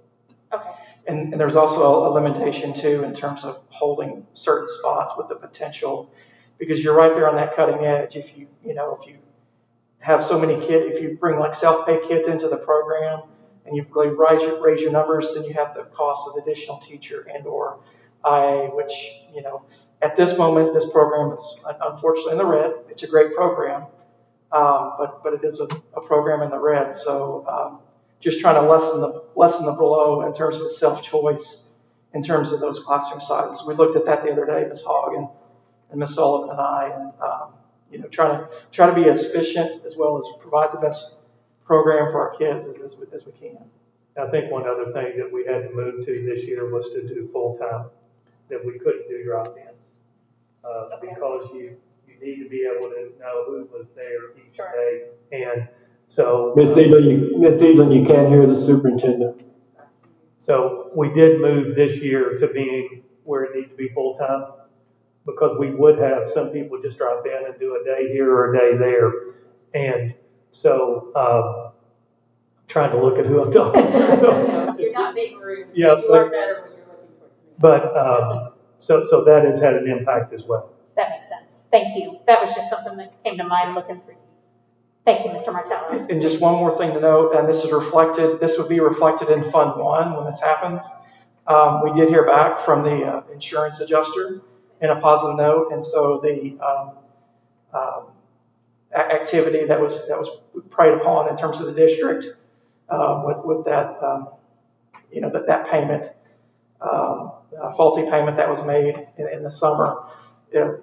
Okay. And there's also a limitation too in terms of holding certain spots with the potential, because you're right there on that cutting edge. If you have so many kids, if you bring like self-pay kids into the program and you really raise your numbers, then you have the cost of additional teacher and or IA, which, at this moment, this program is unfortunately in the red. It's a great program, but it is a program in the red. So just trying to lessen the blow in terms of its self-choice, in terms of those classroom sizes. We looked at that the other day, Ms. Hogg and Ms. Sullivan and I, and try to be as efficient as well as provide the best program for our kids as we can. I think one other thing that we had to move to this year was to do full-time, that we couldn't do drop-ins. Because you need to be able to know who was there each day. And so Ms. Edlin, you can't hear the superintendent. So we did move this year to being where it needs to be full-time, because we would have some people just drop in and do a day here or a day there. And so trying to look at who I'm talking to. So, You're not being rude. Yeah, You are better when you're looking towards me. but so that has had an impact as well. That makes sense. Thank you. That was just something that came to mind looking through these. Thank you, Mr. Martello. And just one more thing to note, and this would be reflected in Fund 1 when this happens. We did hear back from the insurance adjuster in a positive note, and so the activity that was preyed upon in terms of the district with that that payment, faulty payment that was made in the summer.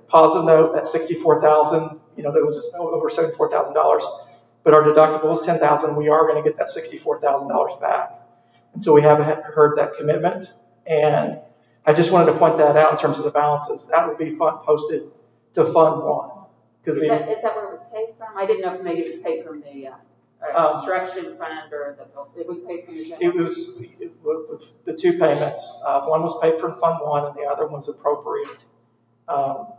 Positive note, that $64,000, there was over $74,000, but our deductible is $10,000. We are going to get that $64,000 back, and so we have heard that commitment. And I just wanted to point that out in terms of the balances. That would be posted to Fund 1. Is that where it was paid from? I didn't know if maybe it was paid from the construction fund or it was paid from the general. It was with the two payments. One was paid from Fund 1 and the other one was appropriate.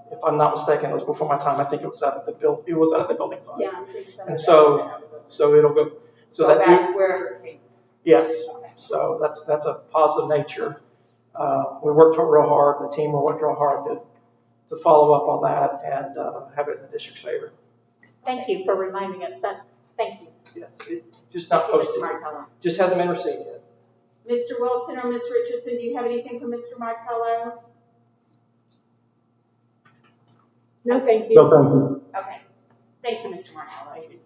If I'm not mistaken, it was before my time. I think it was out of the building fund. Yeah, I think so. And so it'll go. So that back to wherever it came from. Yes. So that's a positive nature. We worked real hard. The team worked real hard to follow up on that and have it in the district's favor. Thank you for reminding us that. Thank you. Yes. Just not posted. Just hasn't been received yet. Mr. Wilson or Ms. Richardson, do you have anything for Mr. Martello? No, thank you. No, thank you. Okay. Thank you, Mr. Martello. Thank you.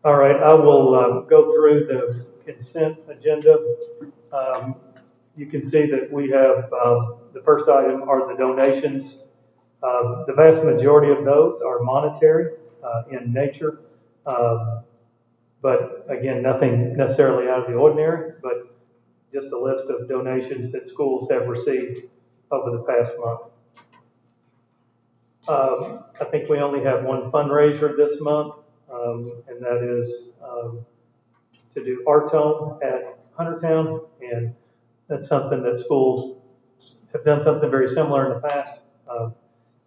All right, I will go through the consent agenda. You can see that we have the first item are the donations. The vast majority of those are monetary in nature, but again, nothing necessarily out of the ordinary, but just a list of donations that schools have received over the past month. I think we only have one fundraiser this month, and that is to do Art Tone at Huntertown, and that's something that schools have done something very similar in the past,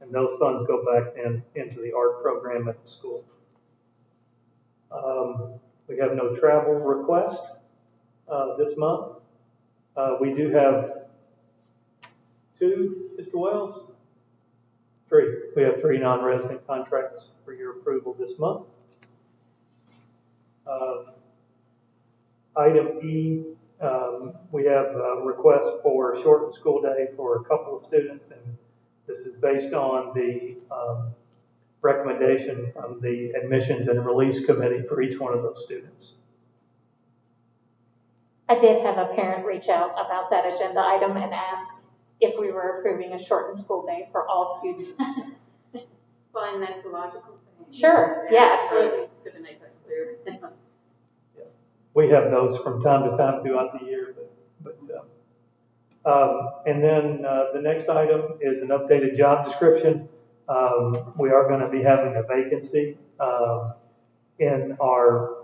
and those funds go back into the art program at the school. We have no travel request this month. We do have two, Mr. Wells? Three. We have 3 non-resident contracts for your approval this month. Item E, we have a request for a shortened school day for a couple of students, and this is based on the recommendation from the admissions and release committee for each one of those students. I did have a parent reach out about that agenda item and ask if we were approving a shortened school day for all students. Well, and that's a logical thing. Sure, yeah, absolutely. It's good to make that clear. We have those from time to time throughout the year, and then the next item is an updated job description. We are going to be having a vacancy in our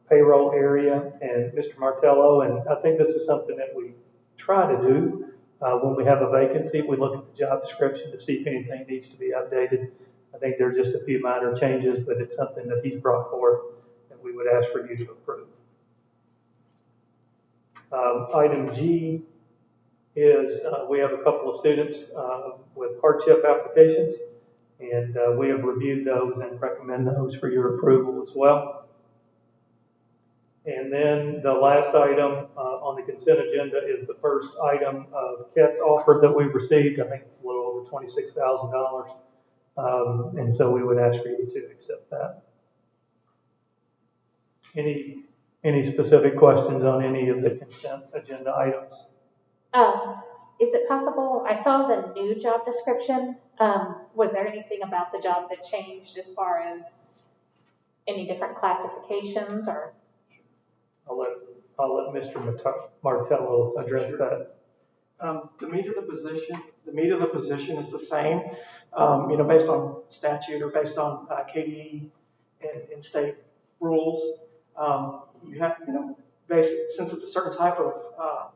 payroll area, and Mr. Martello, and I think this is something that we try to do When we have a vacancy, we look at the job description to see if anything needs to be updated. I think there are just a few minor changes, but it's something that he's brought forth that we would ask for you to approve. Item G is we have a couple of students with hardship applications, and we have reviewed those and recommend those for your approval as well. And then the last item on the consent agenda is the first item of Ket's offer that we received. I think it's a little over $26,000. And so we would ask for you to accept that. Any specific questions on any of the consent agenda items? Is it possible, I saw the new job description. Was there anything about the job that changed as far as any different classifications or? I'll let Mr. Martello address that. The meat of the position is the same, based on statute or based on KDE and state rules. You have, since it's a certain type of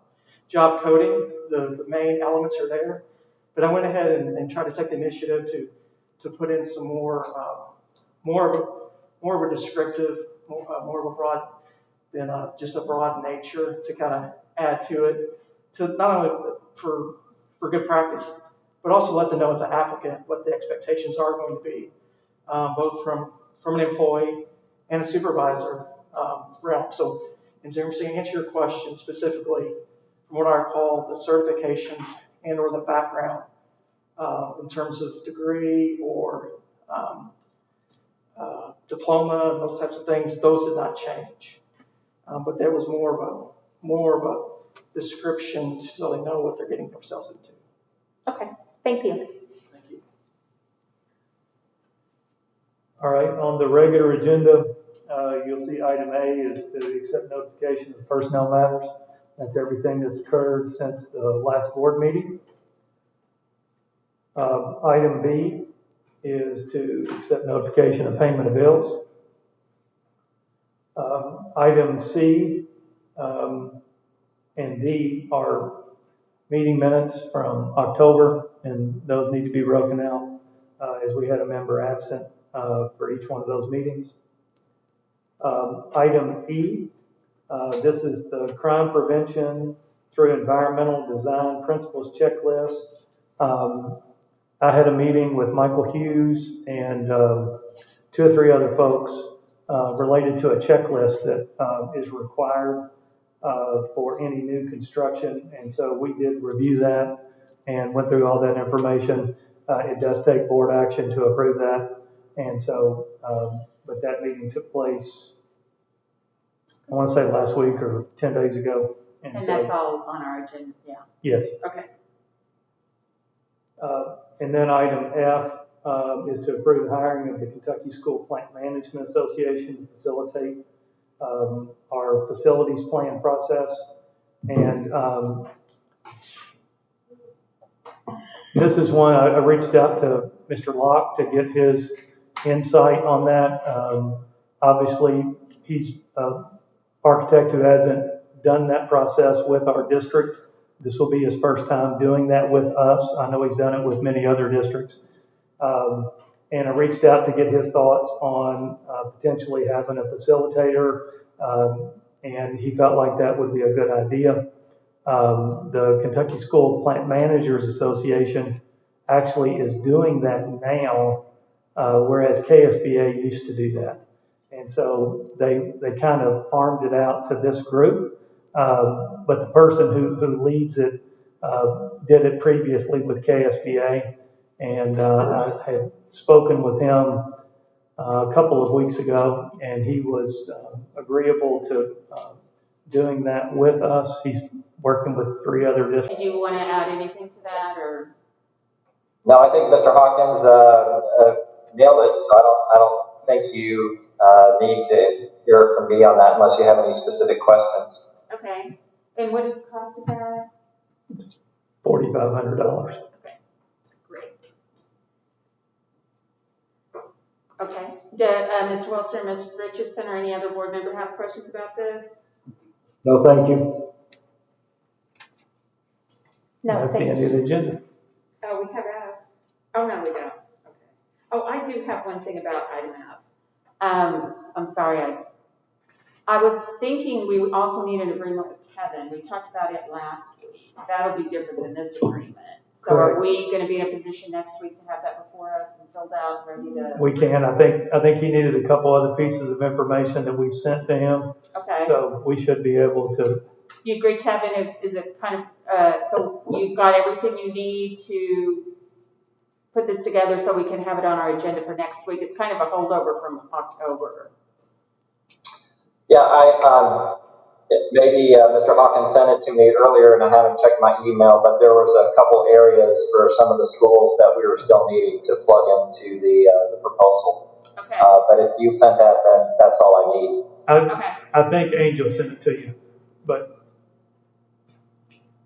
job coding, the main elements are there. But I went ahead and tried to take the initiative to put in some more of a descriptive, more of a broad than just a broad nature to kind of add to it, to not only for good practice, but also let them know the applicant what the expectations are going to be, both from an employee and a supervisor realm. So, in terms of answer your question specifically, from what I recall, the certifications and or the background in terms of degree or diploma and those types of things, those did not change. But there was more of a description so they know what they're getting themselves into. Okay, thank you. Thank you. All right, on the regular agenda, you'll see item A is to accept notification of personnel matters. That's everything that's occurred since the last board meeting. Item B is to accept notification of payment of bills. Item C and D are meeting minutes from October, and those need to be broken out as we had a member absent for each one of those meetings. Item E, this is the crime prevention through environmental design principles checklist. I had a meeting with Michael Hughes and 2 or 3 other folks related to a checklist that is required for any new construction. And so we did review that and went through all that information. It does take board action to approve that. And so, but that meeting took place, I want to say last week or 10 days ago. And so, that's all on our agenda, yeah. Yes. Okay. And then item F is to approve the hiring of the Kentucky School Plant Management Association to facilitate our facilities plan process. And this is one I reached out to Mr. Locke to get his insight on that. Obviously, he's an architect who hasn't done that process with our district. This will be his first time doing that with us. I know he's done it with many other districts. And I reached out to get his thoughts on potentially having a facilitator, and he felt like that would be a good idea. The Kentucky School Plant Managers Association actually is doing that now, whereas KSBA used to do that. And so they kind of farmed it out to this group. But the person who leads it did it previously with KSBA, and I had spoken with him a couple of weeks ago, and he was agreeable to doing that with us. He's working with 3 other districts. Did you want to add anything to that, or? No, I think Mr. Hawkins nailed it. So I don't think you need to hear from me on that unless you have any specific questions. Okay. And what is the cost of that? It's $4,500. Okay. Great. Okay. Mr. Wilson, Mrs. Richardson, or any other board member have questions about this? No, thank you. No, That's the end of the agenda. Oh, we have oh, no, we don't. Okay. Oh, I do have one thing about item F. I'm sorry, I was thinking we would also need an agreement with Kevin. We talked about it last week. That'll be different than this agreement. So Correct. are we going to be in a position next week to have that before us and filled out, ready to? We can. I think he needed a couple other pieces of information that we've sent to him. Okay. So we should be able to. You agree, Kevin? Is it kind of, so you've got everything you need to put this together so we can have it on our agenda for next week? It's kind of a holdover from October. Yeah, maybe Mr. Hawkins sent it to me earlier and I haven't checked my email, but there was a couple areas for some of the schools that we were still needing to plug into the proposal. Okay. But if you sent that, then that's all I need. Okay. I think Angel sent it to you, but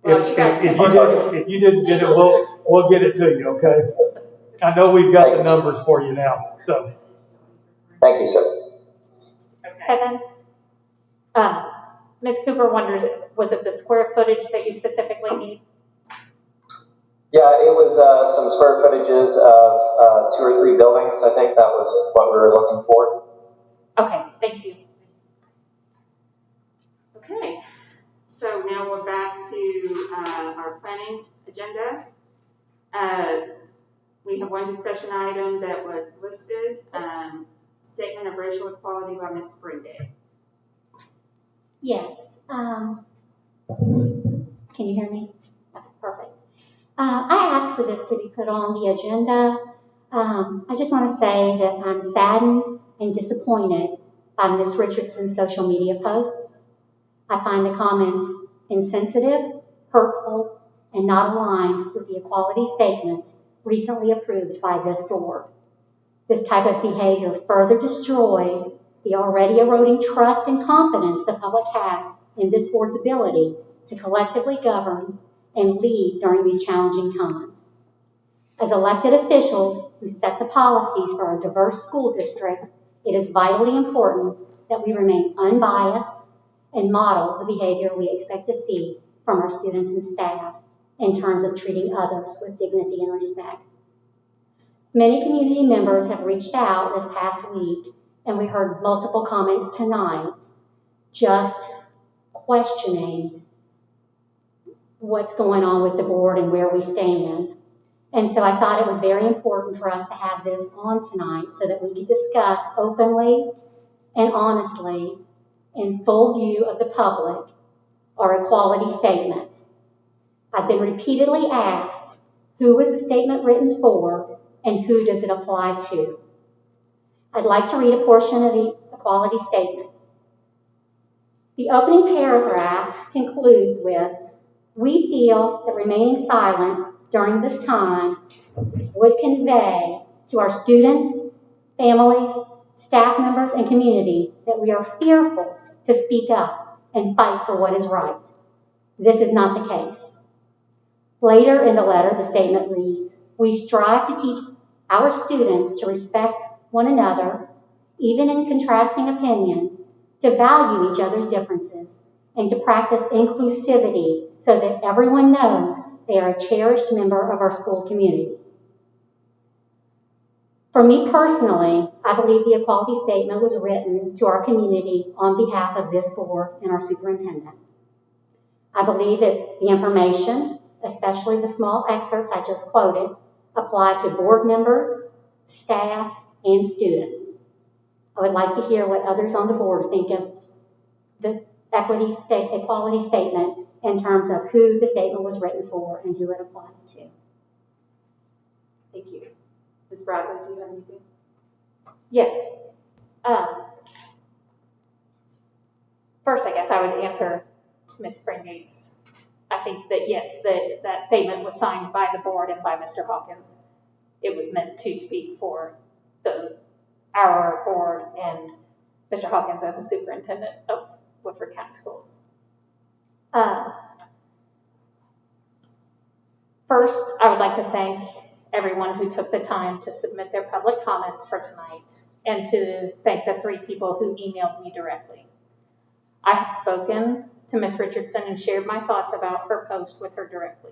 Well, if you didn't get it, we'll get it to you, okay? I know we've got the numbers for you now, so. Thank you, sir. Kevin, Ms. Cooper wonders, was it the square footage that you specifically need? Yeah, it was some square footages of 2 or 3 buildings. I think that was what we were looking for. Okay, thank you. Okay. So now we're back to our planning agenda. We have one discussion item that was listed, statement of racial equality by Ms. Springate. Yes. Can you hear me? Okay, perfect. I asked for this to be put on the agenda. I just want to say that I'm saddened and disappointed by Ms. Richardson's social media posts. I find the comments insensitive, hurtful, and not aligned with the equality statement recently approved by this board. This type of behavior further destroys the already eroding trust and confidence the public has in this board's ability to collectively govern and lead during these challenging times. As elected officials who set the policies for our diverse school district, it is vitally important that we remain unbiased and model the behavior we expect to see from our students and staff in terms of treating others with dignity and respect. Many community members have reached out this past week, and we heard multiple comments tonight just questioning what's going on with the board and where we stand. And so I thought it was very important for us to have this on tonight so that we could discuss openly and honestly, in full view of the public, our equality statement. I've been repeatedly asked, who was the statement written for and who does it apply to? I'd like to read a portion of the equality statement. The opening paragraph concludes with, we feel that remaining silent during this time would convey to our students, families, staff members, and community that we are fearful to speak up and fight for what is right. This is not the case. Later in the letter, the statement reads, we strive to teach our students to respect one another, even in contrasting opinions, to value each other's differences, and to practice inclusivity so that everyone knows they are a cherished member of our school community. For me personally, I believe the equality statement was written to our community on behalf of this board and our superintendent. I believe that the information, especially the small excerpts I just quoted, apply to board members, staff, and students. I would like to hear what others on the board think of the equality statement in terms of who the statement was written for and who it applies to. Thank you. Ms. Bradley, do you have anything? Yes. First, I guess I would answer Ms. Springate's. I think that, yes, that statement was signed by the board and by Mr. Hawkins. It was meant to speak for our board and Mr. Hawkins as the superintendent of Woodford County Schools. First, I would like to thank everyone who took the time to submit their public comments for tonight and to thank the 3 people who emailed me directly. I have spoken to Ms. Richardson and shared my thoughts about her post with her directly.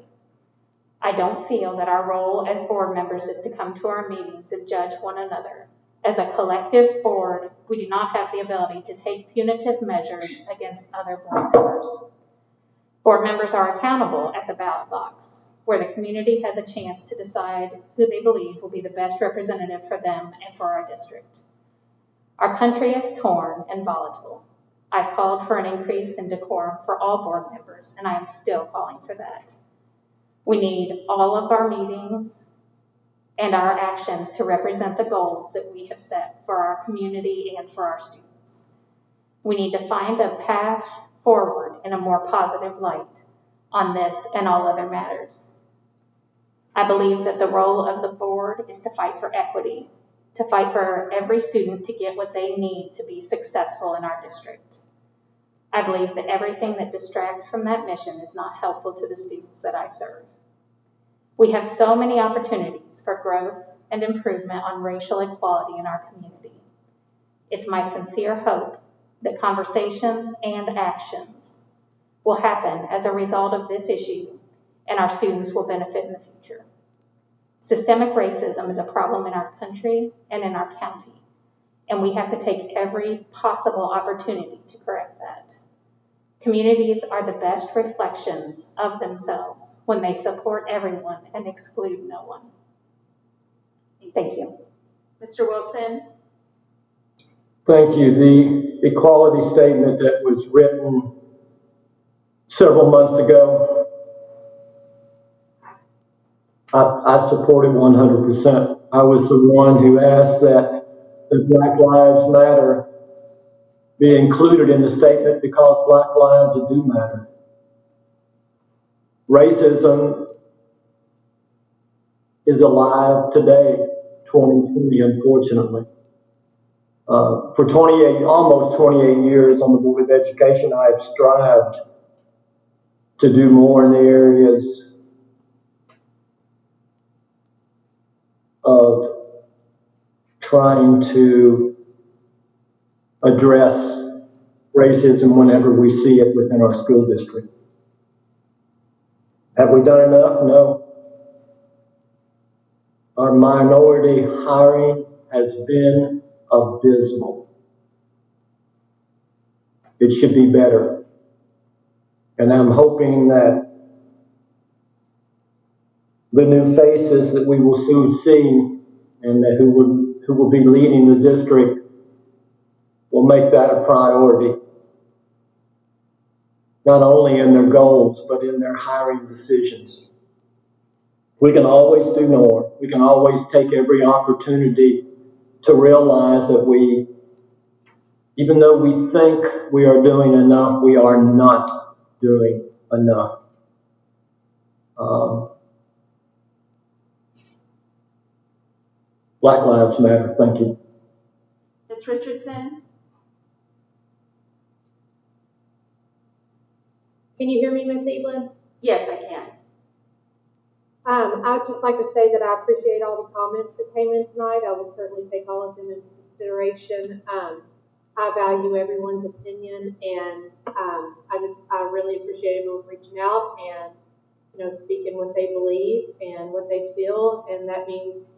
I don't feel that our role as board members is to come to our meetings and judge one another. As a collective board, we do not have the ability to take punitive measures against other board members. Board members are accountable at the ballot box, where the community has a chance to decide who they believe will be the best representative for them and for our district. Our country is torn and volatile. I've called for an increase in decorum for all board members, and I am still calling for that. We need all of our meetings and our actions to represent the goals that we have set for our community and for our students. We need to find a path forward in a more positive light on this and all other matters. I believe that the role of the board is to fight for equity, to fight for every student to get what they need to be successful in our district. I believe that everything that distracts from that mission is not helpful to the students that I serve. We have so many opportunities for growth and improvement on racial equality in our community. It's my sincere hope that conversations and actions will happen as a result of this issue, and our students will benefit in the future. Systemic racism is a problem in our country and in our county, and we have to take every possible opportunity to correct that. Communities are the best reflections of themselves when they support everyone and exclude no one. Thank you. Mr. Wilson? Thank you. The equality statement that was written several months ago, I supported 100%. I was the one who asked that the Black Lives Matter be included in the statement because Black lives do matter. Racism is alive today, 2020, unfortunately. For almost 28 years on the Board of Education, I have strived to do more in the areas of trying to address racism whenever we see it within our school district. Have we done enough? No. Our minority hiring has been abysmal. It should be better. And I'm hoping that the new faces that we will soon see and that who will be leading the district will make that a priority. Not only in their goals, but in their hiring decisions. We can always do more. We can always take every opportunity to realize that even though we think we are doing enough, we are not doing enough. Black Lives Matter. Thank you. Ms. Richardson? Can you hear me, Ms. Evelyn? Yes, I can. I would just like to say that I appreciate all the comments that came in tonight. I will certainly take all of them into consideration. I value everyone's opinion, and I really appreciate everyone reaching out and speaking what they believe and what they feel, and that means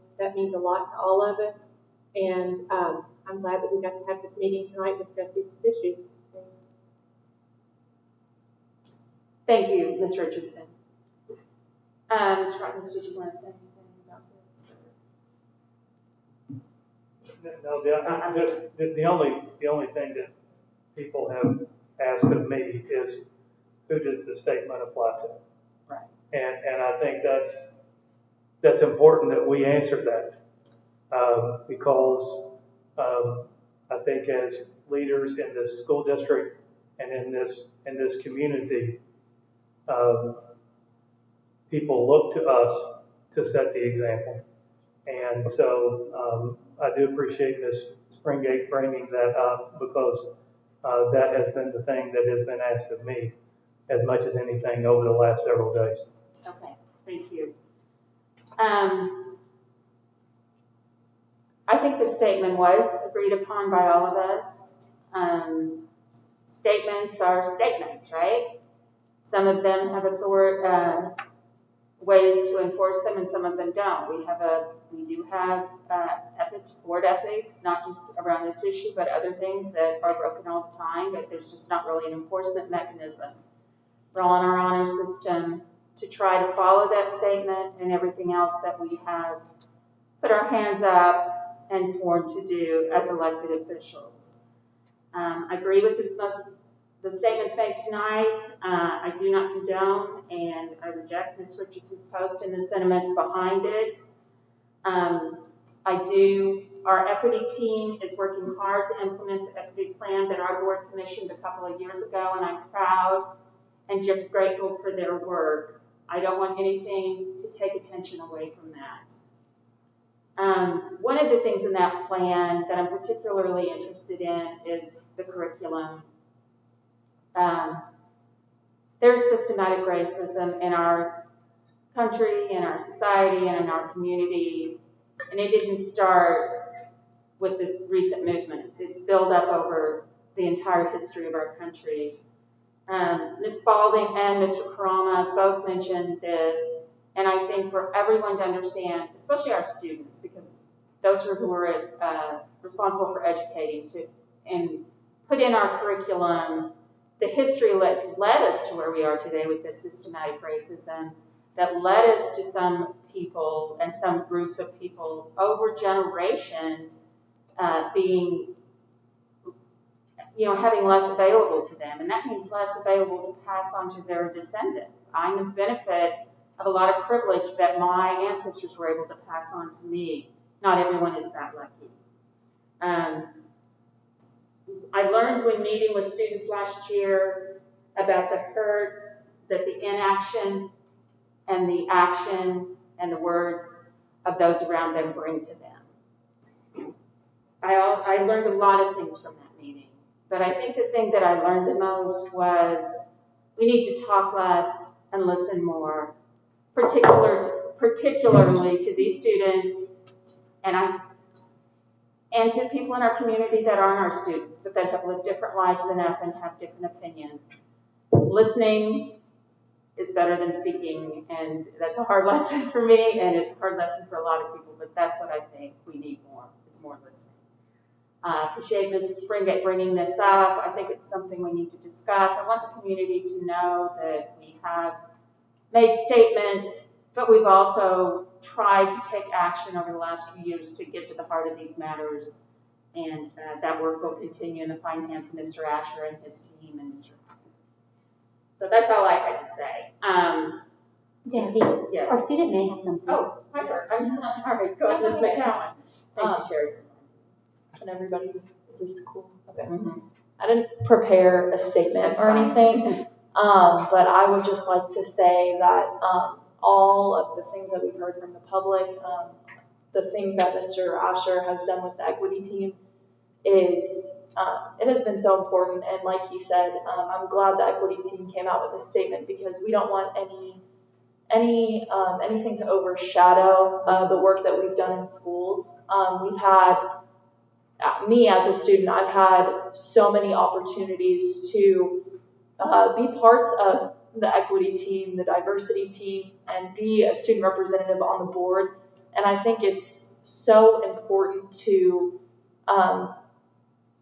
a lot to all of us. And I'm glad that we got to have this meeting tonight to discuss these issues. Thank you, Ms. Richardson. Ms. Robbins, did you want to say anything about this? No, the only thing that people have asked of me is, who does the statement apply to? Right. And I think that's important that we answer that, because I think as leaders in this school district and in this community, people look to us to set the example. And so I do appreciate Ms. Springate bringing that up, because that has been the thing that has been asked of me as much as anything over the last several days. Okay, thank you. I think the statement was agreed upon by all of us. Statements are statements, right? Some of them have ways to enforce them, and some of them don't. We do have ethics, board ethics, not just around this issue, but other things that are broken all the time, but there's just not really an enforcement mechanism. We're all in our honor system to try to follow that statement and everything else that we have put our hands up and sworn to do as elected officials. I agree with the statements made tonight. I do not condone, and I reject Ms. Richardson's post and the sentiments behind it. Our equity team is working hard to implement the equity plan that our board commissioned a couple of years ago, and I'm proud and just grateful for their work. I don't want anything to take attention away from that. One of the things in that plan that I'm particularly interested in is the curriculum. There's systematic racism in our country, in our society, and in our community, and it didn't start with this recent movement. It's built up over the entire history of our country. Ms. Spalding and Mr. Karama both mentioned this, and I think for everyone to understand, especially our students, because those are who are responsible for educating, and put in our curriculum the history that led us to where we are today with this systematic racism, that led us to some people and some groups of people over generations being, having less available to them. And that means less available to pass on to their descendants. I'm the benefit of a lot of privilege that my ancestors were able to pass on to me. Not everyone is that lucky. I learned when meeting with students last year about the hurt that the inaction and the action and the words of those around them bring to them. I learned a lot of things from that meeting, but I think the thing that I learned the most was we need to talk less and listen more, particularly to these students and to people in our community that aren't our students, but that have lived different lives than us and have different opinions. Listening is better than speaking, and that's a hard lesson for me, and it's a hard lesson for a lot of people, but that's what I think we need more, is more listening. Appreciate Ms. Springate bringing this up. I think it's something we need to discuss. I want the community to know that we have made statements, but we've also tried to take action over the last few years to get to the heart of these matters, and that work will continue in the fine hands of Mr. Asher and his team and Mr. Hopkins. So that's all I had to say. Debbie, Yes. our student may have something. Oh, Piper, I'm so sorry. Go ahead, Ms. McCowan. Thank you, Sherry. And everybody, is this cool? Okay. Mm-hmm. I didn't prepare a statement or anything, but I would just like to say that all of the things that we've heard from the public, the things that Mr. Asher has done with the equity team is, it has been so important. And like he said, I'm glad the equity team came out with a statement because we don't want anything to overshadow the work that we've done in schools. We've had, me as a student, I've had so many opportunities to be parts of the equity team, the diversity team, and be a student representative on the board. And I think it's so important to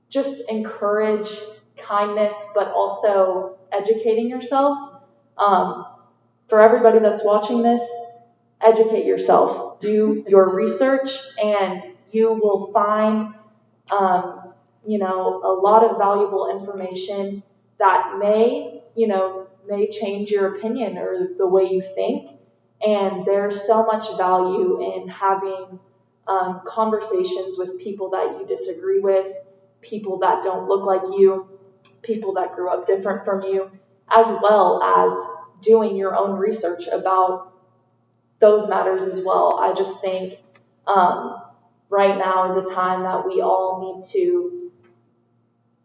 just encourage kindness, but also educating yourself. For everybody that's watching this, educate yourself. Do your research, and you will find a lot of valuable information that may change your opinion or the way you think. And there's so much value in having conversations with people that you disagree with, people that don't look like you, people that grew up different from you, as well as doing your own research about those matters as well. I just think right now is a time that we all need to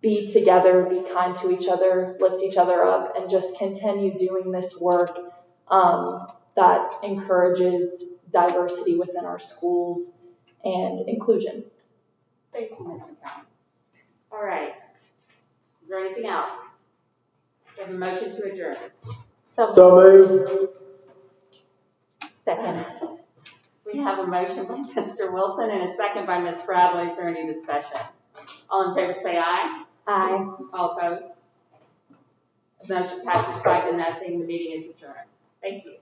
be together, be kind to each other, lift each other up, and just continue doing this work that encourages diversity within our schools and inclusion. Thank you, Ms. McCown. All right. Is there anything else? We have a motion to adjourn. So moved. Second. We have a motion by Mr. Wilson and a second by Ms. Bradley. Is there any discussion? All in favor say aye. Aye. All opposed? Motion passes 5-0. The meeting is adjourned. Thank you.